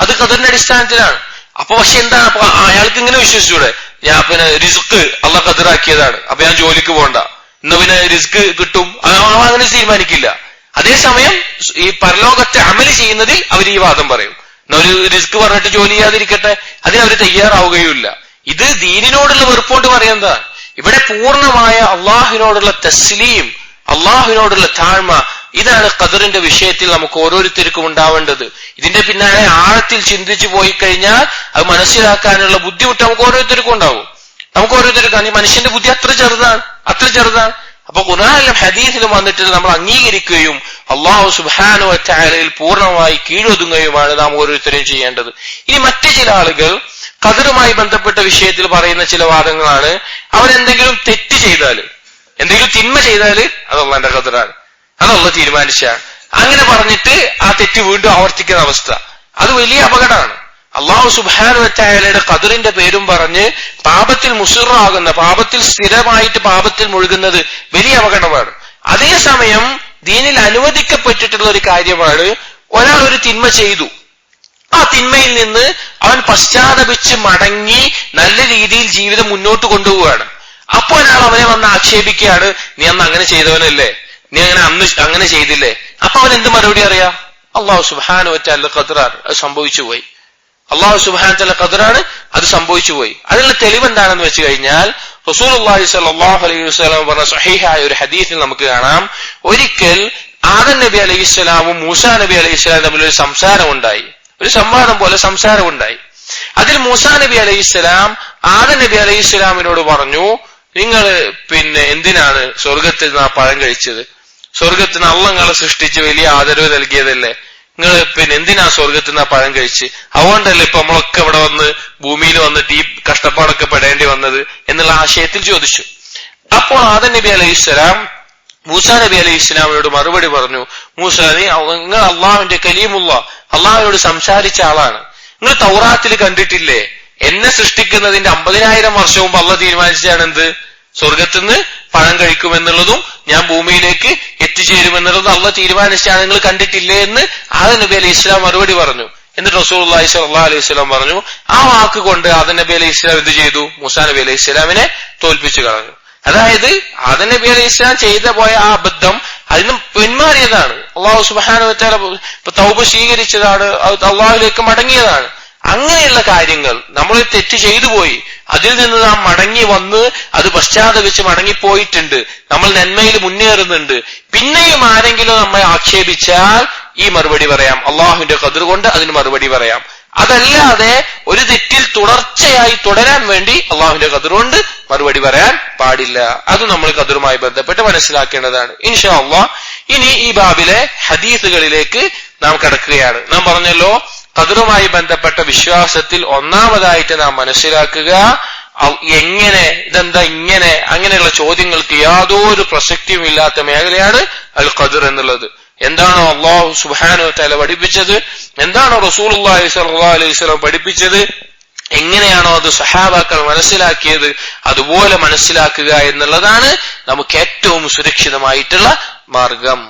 S1: അത് ഖദറിന്റെ അടിസ്ഥാനത്തിലാണ്. അപ്പൊ പക്ഷെ എന്താണ്, അപ്പൊ അയാൾക്ക് ഇങ്ങനെ വിശ്വസിച്ചൂടെ, ഞാൻ പിന്നെ റിസ്ക് അള്ളാഹ് ഖദറാക്കിയതാണ്, അപ്പൊ ഞാൻ ജോലിക്ക് പോകണ്ട, ഇന്ന് പിന്നെ റിസ്ക് കിട്ടും, അങ്ങനെ തീരുമാനിക്കില്ല. അതേസമയം ഈ പരലോകത്തെ അമല് ചെയ്യുന്നതിൽ അവർ ഈ വാദം പറയും, ഒരു റിസ്ക് പറഞ്ഞിട്ട് ജോലി ചെയ്യാതിരിക്കട്ടെ, അതിനവർ തയ്യാറാവുകയുമില്ല. ഇത് ദീനിനോടുള്ള വെറുപ്പോണ്ട് പറയുന്നതാണ്. ഇവിടെ പൂർണ്ണമായ അള്ളാഹുവിനോടുള്ള തസ്ലീം, അള്ളാഹുവിനോടുള്ള താഴ്മ, ഇതാണ് ഖദറിന്റെ വിഷയത്തിൽ നമുക്ക് ഓരോരുത്തർക്കും ഉണ്ടാവേണ്ടത്. ഇതിന്റെ പിന്നാലെ ആഴത്തിൽ ചിന്തിച്ചു പോയി കഴിഞ്ഞാൽ അത് മനസ്സിലാക്കാനുള്ള ബുദ്ധിമുട്ട് നമുക്ക് ഓരോരുത്തർക്കും ഉണ്ടാവും. മനുഷ്യന്റെ ബുദ്ധി അത്ര ചെറുതാണ്. അപ്പൊ ഖുർആനിലും ഹദീസിലും വന്നിട്ട് നമ്മൾ അംഗീകരിക്കുകയും അല്ലാഹു സുബ്ഹാനഹു വ തആലയിൽ പൂർണ്ണമായി കീഴൊതുങ്ങുകയുമാണ് നാം ഓരോരുത്തരും ചെയ്യേണ്ടത്. ഇനി മറ്റു ചില ആളുകൾ ഖദറുമായി ബന്ധപ്പെട്ട വിഷയത്തിൽ പറയുന്ന ചില വാദങ്ങളാണ്, അവരെന്തെങ്കിലും തെറ്റ് ചെയ്താൽ, എന്തെങ്കിലും തിന്മ ചെയ്താൽ അത് അള്ളാന്റെ ഖദറാണ്, അത് അള്ളാഹ് തീരുമാനിച്ചാണ്, അങ്ങനെ പറഞ്ഞിട്ട് ആ തെറ്റ് വീണ്ടും ആവർത്തിക്കുന്ന അവസ്ഥ. അത് വലിയ അപകടമാണ്. അല്ലാഹു സുബ്ഹാനഹു വ തആലയുടെ ഖദറിന്റെ പേരും പറഞ്ഞ് പാപത്തിൽ മുസിറാകുന്ന, പാപത്തിൽ സ്ഥിരമായിട്ട് പാപത്തിൽ മുഴുകുന്നത് വലിയ അപകടമാണ്. അതേസമയം ദീനിൽ അനുവദിക്കപ്പെട്ടിട്ടുള്ള ഒരു കാര്യമാണ്, ഒരാൾ ഒരു തിന്മ ചെയ്തു, ആ തിന്മയിൽ നിന്ന് അവൻ പശ്ചാത്തപിച്ച് മടങ്ങി നല്ല രീതിയിൽ ജീവിതം മുന്നോട്ട് കൊണ്ടുപോവുകയാണ്. അപ്പോൾ ഒരാൾ അവനെ വന്ന് ആക്ഷേപിക്കുകയാണ്, നീ അന്ന് അങ്ങനെ ചെയ്തവനല്ലേ, നീ അങ്ങനെ ചെയ്തില്ലേ. അപ്പൊ അവൻ എന്ത് മറുപടി അറിയാം? അല്ലാഹു സുബ്ഹാനഹു വ തആല ഖദറാണ്, അത് സംഭവിച്ചു പോയി. അല്ലാഹു സുബ്ഹാനഹു വ തആല ഖദറാണ്, അത് സംഭവിച്ചു പോയി. അതിനുള്ള തെളിവ് എന്താണെന്ന് വെച്ച് കഴിഞ്ഞാൽ റസൂലുള്ളാഹി സ്വല്ലല്ലാഹു അലൈഹി വസല്ലം പറഞ്ഞ സ്വഹീഹായ ഒരു ഹദീസിൽ നമുക്ക് കാണാം, ഒരിക്കൽ ആദം നബി അലൈഹിസ്സലാമും മൂസാ നബി അലൈഹിസ്സലാം തമ്മിൽ ഒരു സംസാരമുണ്ടായി, ഒരു സംവാദം പോലെ സംസാരമുണ്ടായി. അതിൽ മൂസാ നബി അലൈഹിസ്സലാം ആദം നബി അലൈഹിസ്സലാമിനോട് പറഞ്ഞു, നിങ്ങൾ എന്തിനാണ് സ്വർഗത്തിൽ നിന്ന് ആ പഴം കഴിച്ചത്? സ്വർഗത്തിന് അള്ളാഹ് നിങ്ങളെ സൃഷ്ടിച്ച് വലിയ ആദരവ് നൽകിയതല്ലേ, നിങ്ങൾ എന്തിനാ സ്വർഗത്തിൽ നിന്ന് ആ പഴം കഴിച്ച്? അതുകൊണ്ടല്ലേ ഇപ്പൊ നമ്മളൊക്കെ ഇവിടെ വന്ന് ഭൂമിയിൽ വന്നിട്ട് ഈ കഷ്ടപ്പാടൊക്കെ പെടേണ്ടി വന്നത് എന്നുള്ള ആശയത്തിൽ ചോദിച്ചു. അപ്പോൾ ആദം നബി അലൈഹിസ്സലാം മൂസാ നബി അലൈഹി ഇസ്ലാമിനോട് മറുപടി പറഞ്ഞു, മൂസ, നിങ്ങൾ അള്ളാഹുവിന്റെ കലീമുള്ള, അള്ളാഹുവിനോട് സംസാരിച്ച ആളാണ്. നിങ്ങൾ തൗറാത്തിൽ കണ്ടിട്ടില്ലേ, എന്നെ സൃഷ്ടിക്കുന്നതിന്റെ 50,000 വർഷം മുമ്പ് അള്ളാഹ് തീരുമാനിച്ചാണ് എന്ത്? സ്വർഗത്തിൽ നിന്ന് പഴം കഴിക്കുമെന്നുള്ളതും ഞാൻ ഭൂമിയിലേക്ക് എത്തിച്ചേരുമെന്നുള്ളതും അള്ളാഹ് തീരുമാനിച്ചാണ്, നിങ്ങൾ കണ്ടിട്ടില്ലേ എന്ന് ആദം നബി അലൈഹി ഇസ്ലാം മറുപടി പറഞ്ഞു. എന്നിട്ട് റസൂലുള്ളാഹി സ്വല്ലല്ലാഹു അലൈഹി വസല്ലം പറഞ്ഞു, ആ വാക്ക് കൊണ്ട് ആദം നബി അലൈഹി ഇസ്ലാം എന്ത് ചെയ്തു? മൂസാ നബി അലൈഹി ഇസ്ലാമിനെ തോൽപ്പിച്ചു കളഞ്ഞു. അതായത് ആദം നബി അലൈഹി ഇസ്ലാം പോയ ആ അബദ്ധം അതിന് പിന്മാറിയതാണ്. അള്ളാഹു സുബ്ഹാനഹു വ തആല തൗബ സ്വീകരിച്ചതാണ്, അള്ളാഹുവിലേക്ക് മടങ്ങിയതാണ്. അങ്ങനെയുള്ള കാര്യങ്ങൾ നമ്മൾ തെറ്റ് ചെയ്തു പോയി, അതിൽ നിന്ന് നാം മടങ്ങി വന്ന് അത് പശ്ചാത്തപിച്ച് മടങ്ങിപ്പോയിട്ടുണ്ട്, നമ്മൾ നന്മയിൽ മുന്നേറുന്നുണ്ട്. പിന്നെയും ആരെങ്കിലും നമ്മെ ആക്ഷേപിച്ചാൽ ഈ മറുപടി പറയാം, അള്ളാഹുവിന്റെ ഖദർ കൊണ്ട് അതിന് മറുപടി പറയാം. അതല്ലാതെ ഒരു തെറ്റിൽ തുടർച്ചയായി തുടരാൻ വേണ്ടി അള്ളാഹുവിന്റെ ഖദർ കൊണ്ട് മറുപടി പറയാൻ പാടില്ല. അത് നമ്മൾ ഖദറുമായി ബന്ധപ്പെട്ട് മനസ്സിലാക്കേണ്ടതാണ്. ഇൻഷാ അള്ളാഹ് ഇനി ഈ ബാബിലെ ഹദീസുകളിലേക്ക് നാം കടക്കുകയാണ്. നാം പറഞ്ഞല്ലോ, ഖദറുമായി ബന്ധപ്പെട്ട വിശ്വാസത്തിൽ ഒന്നാമതായിട്ട് നാം മനസ്സിലാക്കുക, എങ്ങനെ, ഇതെന്താ ഇങ്ങനെ, അങ്ങനെയുള്ള ചോദ്യങ്ങൾക്ക് യാതൊരു പ്രസക്തിയും ഇല്ലാത്ത മേഖലയാണ് അൽ ഖദർ എന്നുള്ളത്. എന്താണോ അള്ളാഹു സുബ്ഹാനഹു വ തആല പഠിപ്പിച്ചത്, എന്താണോ റസൂലുള്ളാഹി സ്വല്ലല്ലാഹു അലൈഹി വസല്ലം പഠിപ്പിച്ചത്, എങ്ങനെയാണോ അത് സഹാബാക്കൾ മനസ്സിലാക്കിയത്, അതുപോലെ മനസ്സിലാക്കുക എന്നുള്ളതാണ് നമുക്ക് ഏറ്റവും സുരക്ഷിതമായിട്ടുള്ള മാർഗം.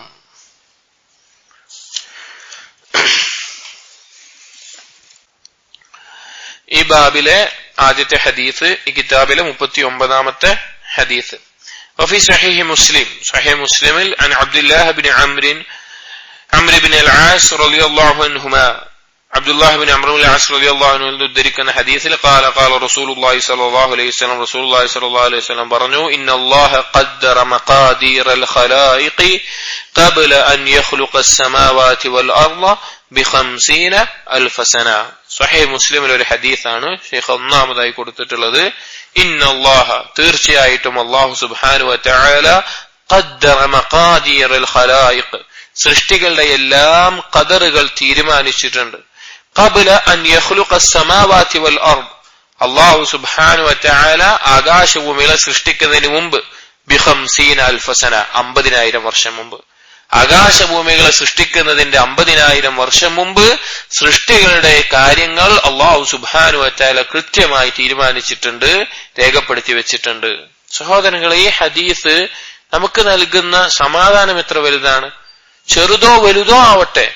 S1: ഈ ബാബിലെ ആദ്യത്തെ ഹദീസ്, ഈ കിതാബിലെ 39ാമത്തെ ഹദീസ്. وفي صحيح مسلم, صحيح مسلم عن عبد الله بن عمرو بن العاص رضي الله عنهما, عبد الله بن عمرو بن العاص رضي الله عنه ഉദ്ധരിക്കുന്ന ഹദീസിൽ قال رسول الله صلى الله عليه وسلم, رسول الله صلى الله عليه وسلم പറഞ്ഞു, إن الله قدر مقادير الخلائق قبل أن يخلق السماوات والأرض ب50,000 سنة. സ്വഹീഹ് മുസ്ലിമിലെ ഒരു ഹദീസാണ് ഷെയ്ഖ് ഒന്നാമതായി കൊടുത്തിട്ടുള്ളത്. ഇന്നല്ലാഹ, തീർച്ചയായിട്ടും അല്ലാഹു സുബ്ഹാനഹു വ തആല ഖദ്ദറ മഖാദീറൽ ഖലായിഖ്, സൃഷ്ടികളുടെ എല്ലാം ഖദറുകൾ തീരുമാനിച്ചിട്ടുണ്ട്. ഖബ്ല അൻ യഖ്ലുഖ അസ്സമാവാതി വൽ അർദ്, അല്ലാഹു സുബ്ഹാനഹു വ തആല ആകാശഭൂമികളെ സൃഷ്ടിക്കുന്നതിന് മുമ്പ് ബി50,000 സന, 50,000 വർഷം മുമ്പ്, ആകാശഭൂമികളെ സൃഷ്ടിക്കുന്നതിന്റെ 50,000 വർഷം മുമ്പ് സൃഷ്ടികളുടെ കാര്യങ്ങൾ അല്ലാഹു സുബ്ഹാനഹു വ തആല കൃത്യമായി തീരുമാനിച്ചിട്ടുണ്ട്, രേഖപ്പെടുത്തി വെച്ചിട്ടുണ്ട്. സഹോദരങ്ങളെ, ഈ ഹദീസ് നമുക്ക് നൽകുന്ന സമാധാനം എത്ര വലുതാണ്! ചെറുതോ വലുതോ ആവട്ടെ,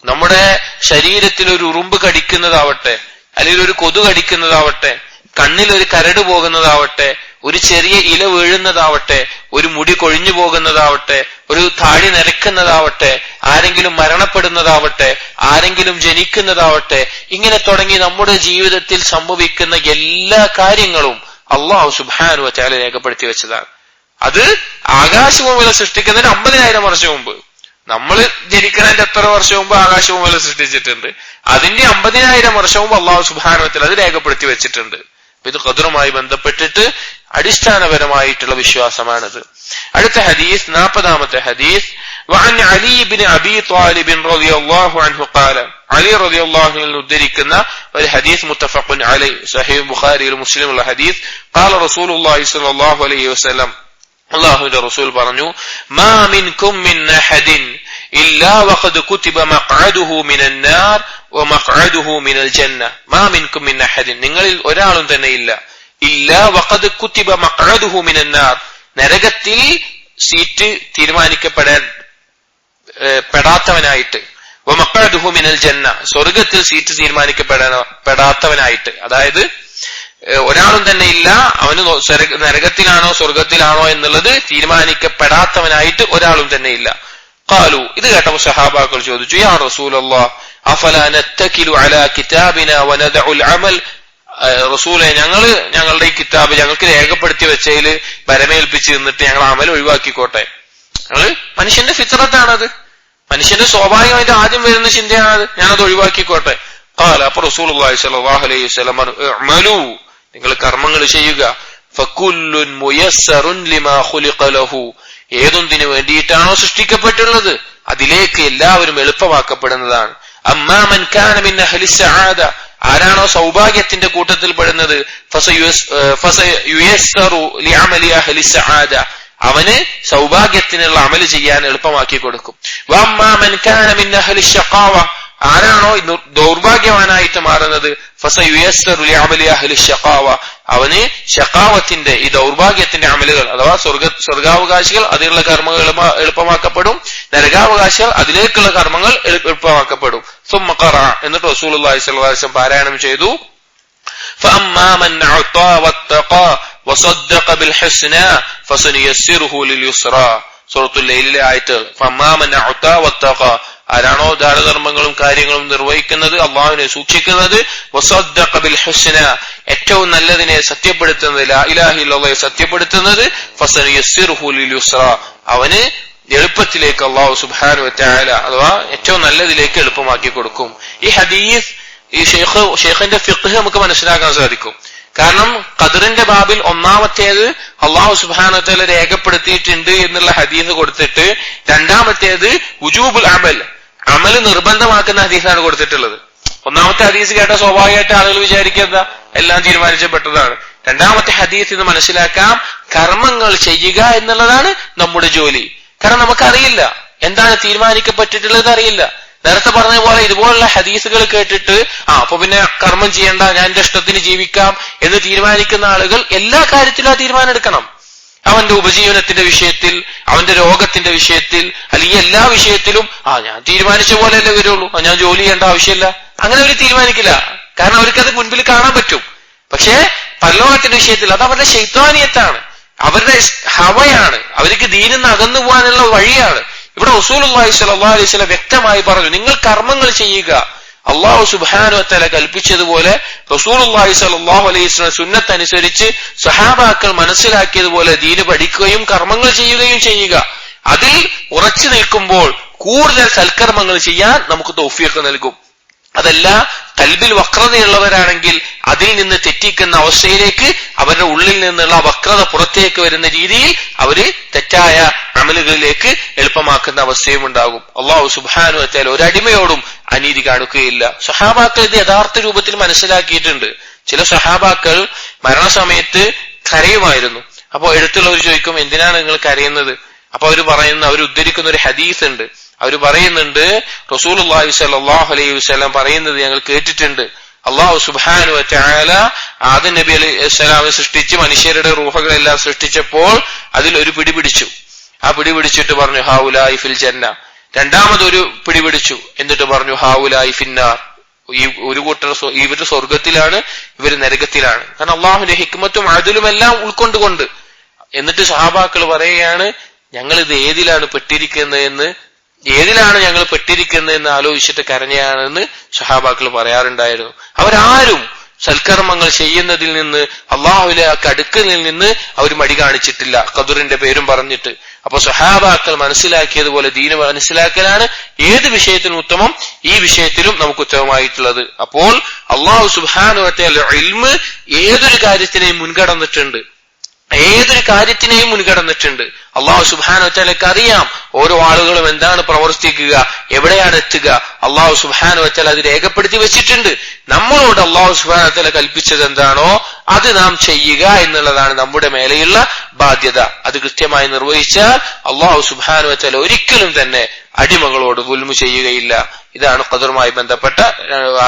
S1: നമ്മുടെ ശരീരത്തിൽ ഒരു ഉറുമ്പ് കടിക്കുന്നതാവട്ടെ, അല്ലെങ്കിൽ ഒരു കൊതു കടിക്കുന്നതാവട്ടെ, കണ്ണിൽ ഒരു കരട് പോകുന്നതാവട്ടെ, ഒരു ചെറിയ ഇല വീഴുന്നതാവട്ടെ, ഒരു മുടി കൊഴിഞ്ഞു പോകുന്നതാവട്ടെ, ഒരു താടി നരക്കുന്നതാവട്ടെ, ആരെങ്കിലും മരണപ്പെടുന്നതാവട്ടെ, ആരെങ്കിലും ജനിക്കുന്നതാവട്ടെ, ഇങ്ങനെ തുടങ്ങി നമ്മുടെ ജീവിതത്തിൽ സംഭവിക്കുന്ന എല്ലാ കാര്യങ്ങളും അല്ലാഹു സുബ്ഹാനഹു വ തആല രേഖപ്പെടുത്തി വെച്ചതാണ്. അത് ആകാശഭൂമികളെ സൃഷ്ടിക്കുന്നതിന് 50,000 വർഷം മുമ്പ്, നമ്മൾ ജനിക്കുന്നതിന്റെ എത്ര വർഷം മുമ്പ് ആകാശഭൂമികളെ സൃഷ്ടിച്ചിട്ടുണ്ട്, അതിന്റെ 50,000 വർഷം മുമ്പ് അല്ലാഹു സുബ്ഹാനഹു വ തആല അത് രേഖപ്പെടുത്തി വെച്ചിട്ടുണ്ട്. ഇത് ഖദറുമായി ബന്ധപ്പെട്ടിട്ട് അടിസ്ഥാനപരമായിട്ടുള്ള വിശ്വാസമാണിത്. അടുത്ത ഹദീസ്, 40ാമത്തെ ഹദീസ്. وعن علي بن ابي طالب رضي الله عنه قال, അലി റളിയല്ലാഹു അൻഹു ഉദ്ധരിക്കുന്ന ഒരു ഹദീസ്, മുത്തഫഖുൻ അലൈഹി, സഹീഹ് ബുഖാരിയിലും മുസ്ലിമുള്ള ഹദീസ്. قال رسول الله صلى الله عليه وسلم, അല്ലാഹുവിന്റെ റസൂൽ പറഞ്ഞു, മാ മിൻകും മിൻ അഹദിൻ ഇല്ലാ വഖദ് കുതിബ മഖ്അദുഹു മിനൻ നാർ വമഖ്അദുഹു മിനൽ ജന്ന. മാ മിൻകും മിൻ അഹദിൻ, നിങ്ങളിൽ ഒരാളും തന്നെ ഇല്ല, ഇല്ലാ വഖദ് കുതിബ മഖ്അദുഹു മിനൻ നാർ, നരകത്തിൽ സീറ്റ് തീരുമാനിക്കപ്പെടാത്തവനായിട്ട്, വമഖ്അദുഹു മിനൽ ജന്ന, സ്വർഗത്തിൽ സീറ്റ് തീരുമാനിക്കപ്പെടാത്തവനായിട്ട്. അതായത് ഒരാളും തന്നെ ഇല്ല, അവന് നരകത്തിലാണോ സ്വർഗത്തിലാണോ എന്നുള്ളത് തീരുമാനിക്കപ്പെടാത്തവനായിട്ട് ഒരാളും തന്നെ ഇല്ല. ഖാലു, ഇത് കേട്ടപ്പോൾ സഹാബാക്കൾ ചോദിച്ചു, യാ റസൂലല്ലാഹ് അഫലാ നത്തകിലു അലാ കിതാബിനാ വനദഉൽ അമൽ, റസൂലെ ഞങ്ങളുടെ ഈ കിതാബ് ഞങ്ങൾക്ക് രേഖപ്പെടുത്തി വെച്ചതിൽ ഭരമേൽപ്പിച്ച് നിന്നിട്ട് ഞങ്ങൾ അമൽ ഒഴിവാക്കിക്കോട്ടെ. ഞങ്ങള് മനുഷ്യന്റെ ഫിത്രത്താണത്, മനുഷ്യന്റെ സ്വാഭാവികമായിട്ട് ആദ്യം വരുന്ന ചിന്തയാണത്, ഞാനത് ഒഴിവാക്കിക്കോട്ടെ. അപ്പൊ റസൂലുള്ളാഹി സ്വല്ലല്ലാഹു അലൈഹി വസല്ലം ഇഅ്മലൂ, നിങ്ങൾ കർമ്മങ്ങൾ ചെയ്യുക. ഫകുല്ലുൻ മുയസ്സറുൻ ലിമാ ഖുലിഖ ലഹു, ഏതൊന്നിനു വേണ്ടിയിട്ടാണോ സൃഷ്ടിക്കപ്പെട്ടുള്ളത് അതിലേക്ക് എല്ലാവരും എളുപ്പമാക്കപ്പെടുന്നതാണ്. അമ്മാ മൻ കാന മിൻ അഹ്ലി സആദ, ആരാണോ സൗഭാഗ്യത്തിന്റെ കൂട്ടത്തിൽ പെടുന്നത്, ഫസയുയസ്സറു ലിഅമലി അഹ്ലി സആദ, അവന് സൗഭാഗ്യത്തിനുള്ള അമല് ചെയ്യാൻ എളുപ്പമാക്കി കൊടുക്കും. വഅമ്മാ മൻ കാന മിൻ അഹ്ലി ശഖാവ, ആരാണോ ദൗർഭാഗ്യവാനായിട്ട് മാറുന്നത്, ഫസയുയസ്സറു ലിഅമലി അഹ്ലി ശഖാവ, അവന് ശഖാവത്തിന്റെ ഈ ദൗർഭാഗ്യത്തിന്റെ അമലുകൾ അഥവാ സ്വർഗാവകാശികൾ അതിലുള്ള കർമ്മങ്ങൾ എളുപ്പമാക്കപ്പെടും, നരകാവകാശികൾ അതിലേക്കുള്ള കർമ്മങ്ങൾ എളുപ്പമാക്കപ്പെടും. സുമ്മ ഖറഅ, എന്നിട്ട് റസൂലുള്ളാഹി സ്വല്ലല്ലാഹു അലൈഹി വസല്ലം പാരായണം ചെയ്തു, ഫഅമ്മാ മൻ അഅതാ വത്തഖാ വസദ്ദഖ ബിൽ ഹുസ്നാ ഫസനുയസ്സിറുഹു ലിൽ യുസ്റാ. സൂറത്തുൽ ലൈലിലെ ആയത്ത്. ഫഅമ്മാ മൻ അഅതാ വത്തഖാ, ആരാണോ ദാനധർമ്മങ്ങളും കാര്യങ്ങളും നിർവഹിക്കുന്നത്, അള്ളാഹുവിനെ സൂക്ഷിക്കുന്നത്, വസദ്ദഖ ബിൽ ഹുസ്നാ, ഏറ്റവും നല്ലതിനെ സത്യപ്പെടുത്തുന്നത്, ലാ ഇലാഹ ഇല്ലല്ലാഹ് സത്യപ്പെടുത്തുന്നത്, ഫസനുയസ്സിറുഹു ലിൽ യുസ്റാ, അവന് എളുപ്പത്തിലേക്ക് അള്ളാഹു സുബ്ഹാനഹു വ തആല അഥവാ ഏറ്റവും നല്ലതിലേക്ക് എളുപ്പമാക്കി കൊടുക്കും. ഈ ഹദീസ് ഈ ഷെയ്ഖിന്റെ ഫിഖ്ഹ് നമുക്ക് മനസ്സിലാക്കാൻ സാധിക്കും. കാരണം ഖദറിന്റെ ബാബിൽ ഒന്നാമത്തേത് അള്ളാഹു സുബ്ഹാനഹു വ തആല രേഖപ്പെടുത്തിയിട്ടുണ്ട് എന്നുള്ള ഹദീസ് കൊടുത്തിട്ട്, രണ്ടാമത്തേത് വുജൂബുൽ അമൽ, അമൽ നിർബന്ധമാക്കുന്ന ഹദീസാണ് കൊടുത്തിട്ടുള്ളത്. ഒന്നാമത്തെ ഹദീസ് കേട്ട സ്വാഭാവികമായിട്ട് ആളുകൾ വിചാരിക്കുക എല്ലാം തീരുമാനിച്ചപ്പെട്ടതാണ്. രണ്ടാമത്തെ ഹദീസ് ഇത് മനസ്സിലാക്കാം, കർമ്മങ്ങൾ ചെയ്യുക എന്നുള്ളതാണ് നമ്മുടെ ജോലി. കാരണം നമുക്കറിയില്ല എന്താണ് തീരുമാനിക്കപ്പെട്ടിട്ടുള്ളത്, അറിയില്ല. നേരത്തെ പറഞ്ഞ പോലെ ഇതുപോലുള്ള ഹദീസുകൾ കേട്ടിട്ട് അപ്പൊ പിന്നെ കർമ്മം ചെയ്യണ്ട, ഞാൻ എന്റെ ഇഷ്ടത്തിന് ജീവിക്കാം എന്ന് തീരുമാനിക്കുന്ന ആളുകൾ എല്ലാ കാര്യത്തിലും ആ തീരുമാനം എടുക്കണം. അവന്റെ ഉപജീവനത്തിന്റെ വിഷയത്തിൽ, അവന്റെ രോഗത്തിന്റെ വിഷയത്തിൽ, അല്ലെങ്കിൽ എല്ലാ വിഷയത്തിലും ഞാൻ തീരുമാനിച്ച പോലെയല്ലേ വരുള്ളൂ, ഞാൻ ജോലി ചെയ്യേണ്ട ആവശ്യമില്ല, അങ്ങനെ അവർ തീരുമാനിക്കില്ല. കാരണം അവർക്കത് മുൻപിൽ കാണാൻ പറ്റും. പക്ഷേ പരലോകത്തിന്റെ വിഷയത്തിൽ അത് അവരുടെ ശൈത്വാനിയത്താണ്, അവരുടെ ഹവയാണ്, അവർക്ക് ദീനിൽ നിന്ന് അകന്നു പോകാനുള്ള വഴിയാണ്. ഇവിടെ റസൂലുള്ളാഹി സ്വല്ലല്ലാഹു അലൈഹി വസല്ലം വ്യക്തമായി പറഞ്ഞു, നിങ്ങൾ കർമ്മങ്ങൾ ചെയ്യുക. അള്ളാഹു സുബ്ഹാനഹു വ തആല കൽപ്പിച്ചതുപോലെ റസൂലുള്ളാഹി സ്വല്ലല്ലാഹു അലൈഹി വസല്ലം സുന്നത്ത് അനുസരിച്ച് സഹാബാക്കൾ മനസ്സിലാക്കിയതുപോലെ ദീന് പഠിക്കുകയും കർമ്മങ്ങൾ ചെയ്യുകയും ചെയ്യുക. അതിൽ ഉറച്ചു നിൽക്കുമ്പോൾ കൂടുതൽ സൽക്കർമ്മങ്ങൾ ചെയ്യാൻ നമുക്ക് തൗഫീഖ് നൽകും. അതല്ല കൽബിൽ വക്രതയുള്ളവരാണെങ്കിൽ അതിൽ നിന്ന് തെറ്റിക്കുന്ന അവസ്ഥയിലേക്ക് അവരുടെ ഉള്ളിൽ നിന്നുള്ള വക്രത പുറത്തേക്ക് വരുന്ന രീതിയിൽ അവര് തെറ്റായ അമലുകളിലേക്ക് എളുപ്പമാക്കുന്ന അവസ്ഥയും ഉണ്ടാകും. അള്ളാഹു സുബ്ഹാനഹു വ തആല ഒരടിമയോടും അനീതി കാണിക്കുകയില്ല. സഹാബാക്കൾ ഇത് യഥാർത്ഥ രൂപത്തിൽ മനസ്സിലാക്കിയിട്ടുണ്ട്. ചില സഹാബാക്കൾ മരണസമയത്ത് കരയുമായിരുന്നു. അപ്പൊ എടുത്തുള്ളവർ ചോദിക്കും, എന്തിനാണ് നിങ്ങൾ കരയുന്നത്? അപ്പൊ അവർ ഉദ്ധരിക്കുന്ന ഒരു ഹദീസ് ഉണ്ട്. അവർ പറയുന്നുണ്ട്, റസൂലുള്ളാഹി സ്വല്ലല്ലാഹു അലൈഹി വസല്ലം പറയുന്നത് ഞങ്ങൾ കേട്ടിട്ടുണ്ട്, അള്ളാഹു സുബ്ഹാനഹു വ തആല ആദം നബി അലൈഹിസ്സലാമിനെ സൃഷ്ടിച്ച് മനുഷ്യരുടെ റൂഹുകളെല്ലാം സൃഷ്ടിച്ചപ്പോൾ അതിൽ ഒരു പിടിപിടിച്ചു. ആ പിടിപിടിച്ചിട്ട് പറഞ്ഞു ഹൗലായി ഫിൽ ജന്ന. രണ്ടാമതൊരു പിടിപിടിച്ചു, എന്നിട്ട് പറഞ്ഞു ഹൗലായി ഫിന്നാർ. ഈ ഒരു കൂട്ടർ ഇവര് സ്വർഗത്തിലാണ്, ഇവര് നരകത്തിലാണ്. കാരണം അള്ളാഹുവിന്റെ ഹിക്മത്തും അദലും എല്ലാം ഉൾക്കൊണ്ടുകൊണ്ട്. എന്നിട്ട് സഹാബാക്കൾ പറയുകയാണ്, ഞങ്ങൾ ഇത് ഏതിലാണ് ഞങ്ങൾ പെട്ടിരിക്കുന്നതെന്ന് ആലോചിച്ചിട്ട് കരഞ്ഞാണെന്ന് സഹാബാക്കൾ പറയാറുണ്ടായിരുന്നു. അവരാരും സൽക്കർമ്മങ്ങൾ ചെയ്യുന്നതിൽ നിന്ന്, അള്ളാഹുവിലേക്ക് അടുക്കുന്നതിൽ നിന്ന് അവർ മടി കാണിച്ചിട്ടില്ല, ഖദറിന്റെ പേരും പറഞ്ഞിട്ട്. അപ്പൊ സഹാബാക്കൾ മനസ്സിലാക്കിയതുപോലെ ദീന് മനസ്സിലാക്കലാണ് ഏത് വിഷയത്തിനും ഉത്തമം, ഈ വിഷയത്തിലും നമുക്ക് ഉത്തമമായിട്ടുള്ളത്. അപ്പോൾ അള്ളാഹു സുബ്ഹാനഹു വ തആല ഇൽമ് ഏതൊരു കാര്യത്തിനെയും മുൻകടന്നിട്ടുണ്ട്. അള്ളാഹു സുബ്ഹാനഹു വ തആലക്ക് അറിയാം ഓരോ ആളുകളും എന്താണ് പ്രവർത്തിക്കുക, എവിടെയാണ് എത്തുക. അള്ളാഹു സുബ്ഹാനഹു വ തആല അത് രേഖപ്പെടുത്തി വെച്ചിട്ടുണ്ട്. നമ്മളോട് അള്ളാഹു സുബ്ഹാനഹു വ തആല കൽപ്പിച്ചത് എന്താണോ അത് നാം ചെയ്യുക എന്നുള്ളതാണ് നമ്മുടെ മേലെയുള്ള ബാധ്യത. അത് കൃത്യമായി നിർവഹിച്ചാൽ അള്ളാഹു സുബ്ഹാനഹു വ തആല ഒരിക്കലും തന്നെ അടിമകളോട് ദുൽമ് ചെയ്യുകയില്ല. ഇതാണ് ഖദറുമായി ബന്ധപ്പെട്ട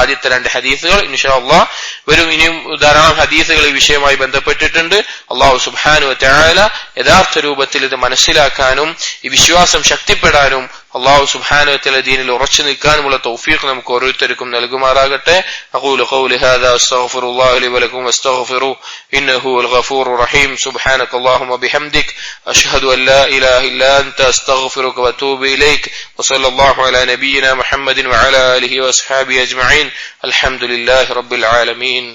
S1: ആദ്യത്തെ രണ്ട് ഹദീസുകൾ. ഇൻഷാ അല്ലാഹ് വരും ഇനിയും ധാരാളം ഹദീസുകൾ ഈ വിഷയവുമായി ബന്ധപ്പെട്ടിട്ടുണ്ട്. അള്ളാഹു സുബ്ഹാനഹു വ തആല യഥാർത്ഥ രൂപത്തിൽ ഇത് മനസ്സിലാക്കാനും ഈ വിശ്വാസം ശക്തിപ്പെടാനും അള്ളാഹു സുബ്ഹാനഹു വ തആല ദീനിൽ ഉറച്ചു നിൽക്കാനുമുള്ള തൗഫീഖ് നമുക്ക് ഓരോരുത്തർക്കും നൽകുമാറാകട്ടെ. അഖൂലു ഖൗലി ഹാദാ അസ്തഗ്ഫിറുല്ലാഹ ലി വലക്കും വസ്തഗ്ഫിറുഹു ഇന്നഹു വൽ ഗഫൂറുർ റഹീം. സുബ്ഹാനകല്ലാഹുമ്മ ബിഹംദിക അഷ്ഹദു അൻ ലാ ഇലാഹ ഇല്ലാ അൻത അസ്തഗ്ഫിറുക വഅതൂബു ഇലൈക വസല്ലല്ലാഹു അലാ നബിയിനാ മുഹമ്മദിൻ വഅലാ ആലിഹി വഅസ്ഹാബിഹി അജ്മഈൻ. അൽഹംദുലില്ലാഹി റബ്ബിൽ ആലമീൻ.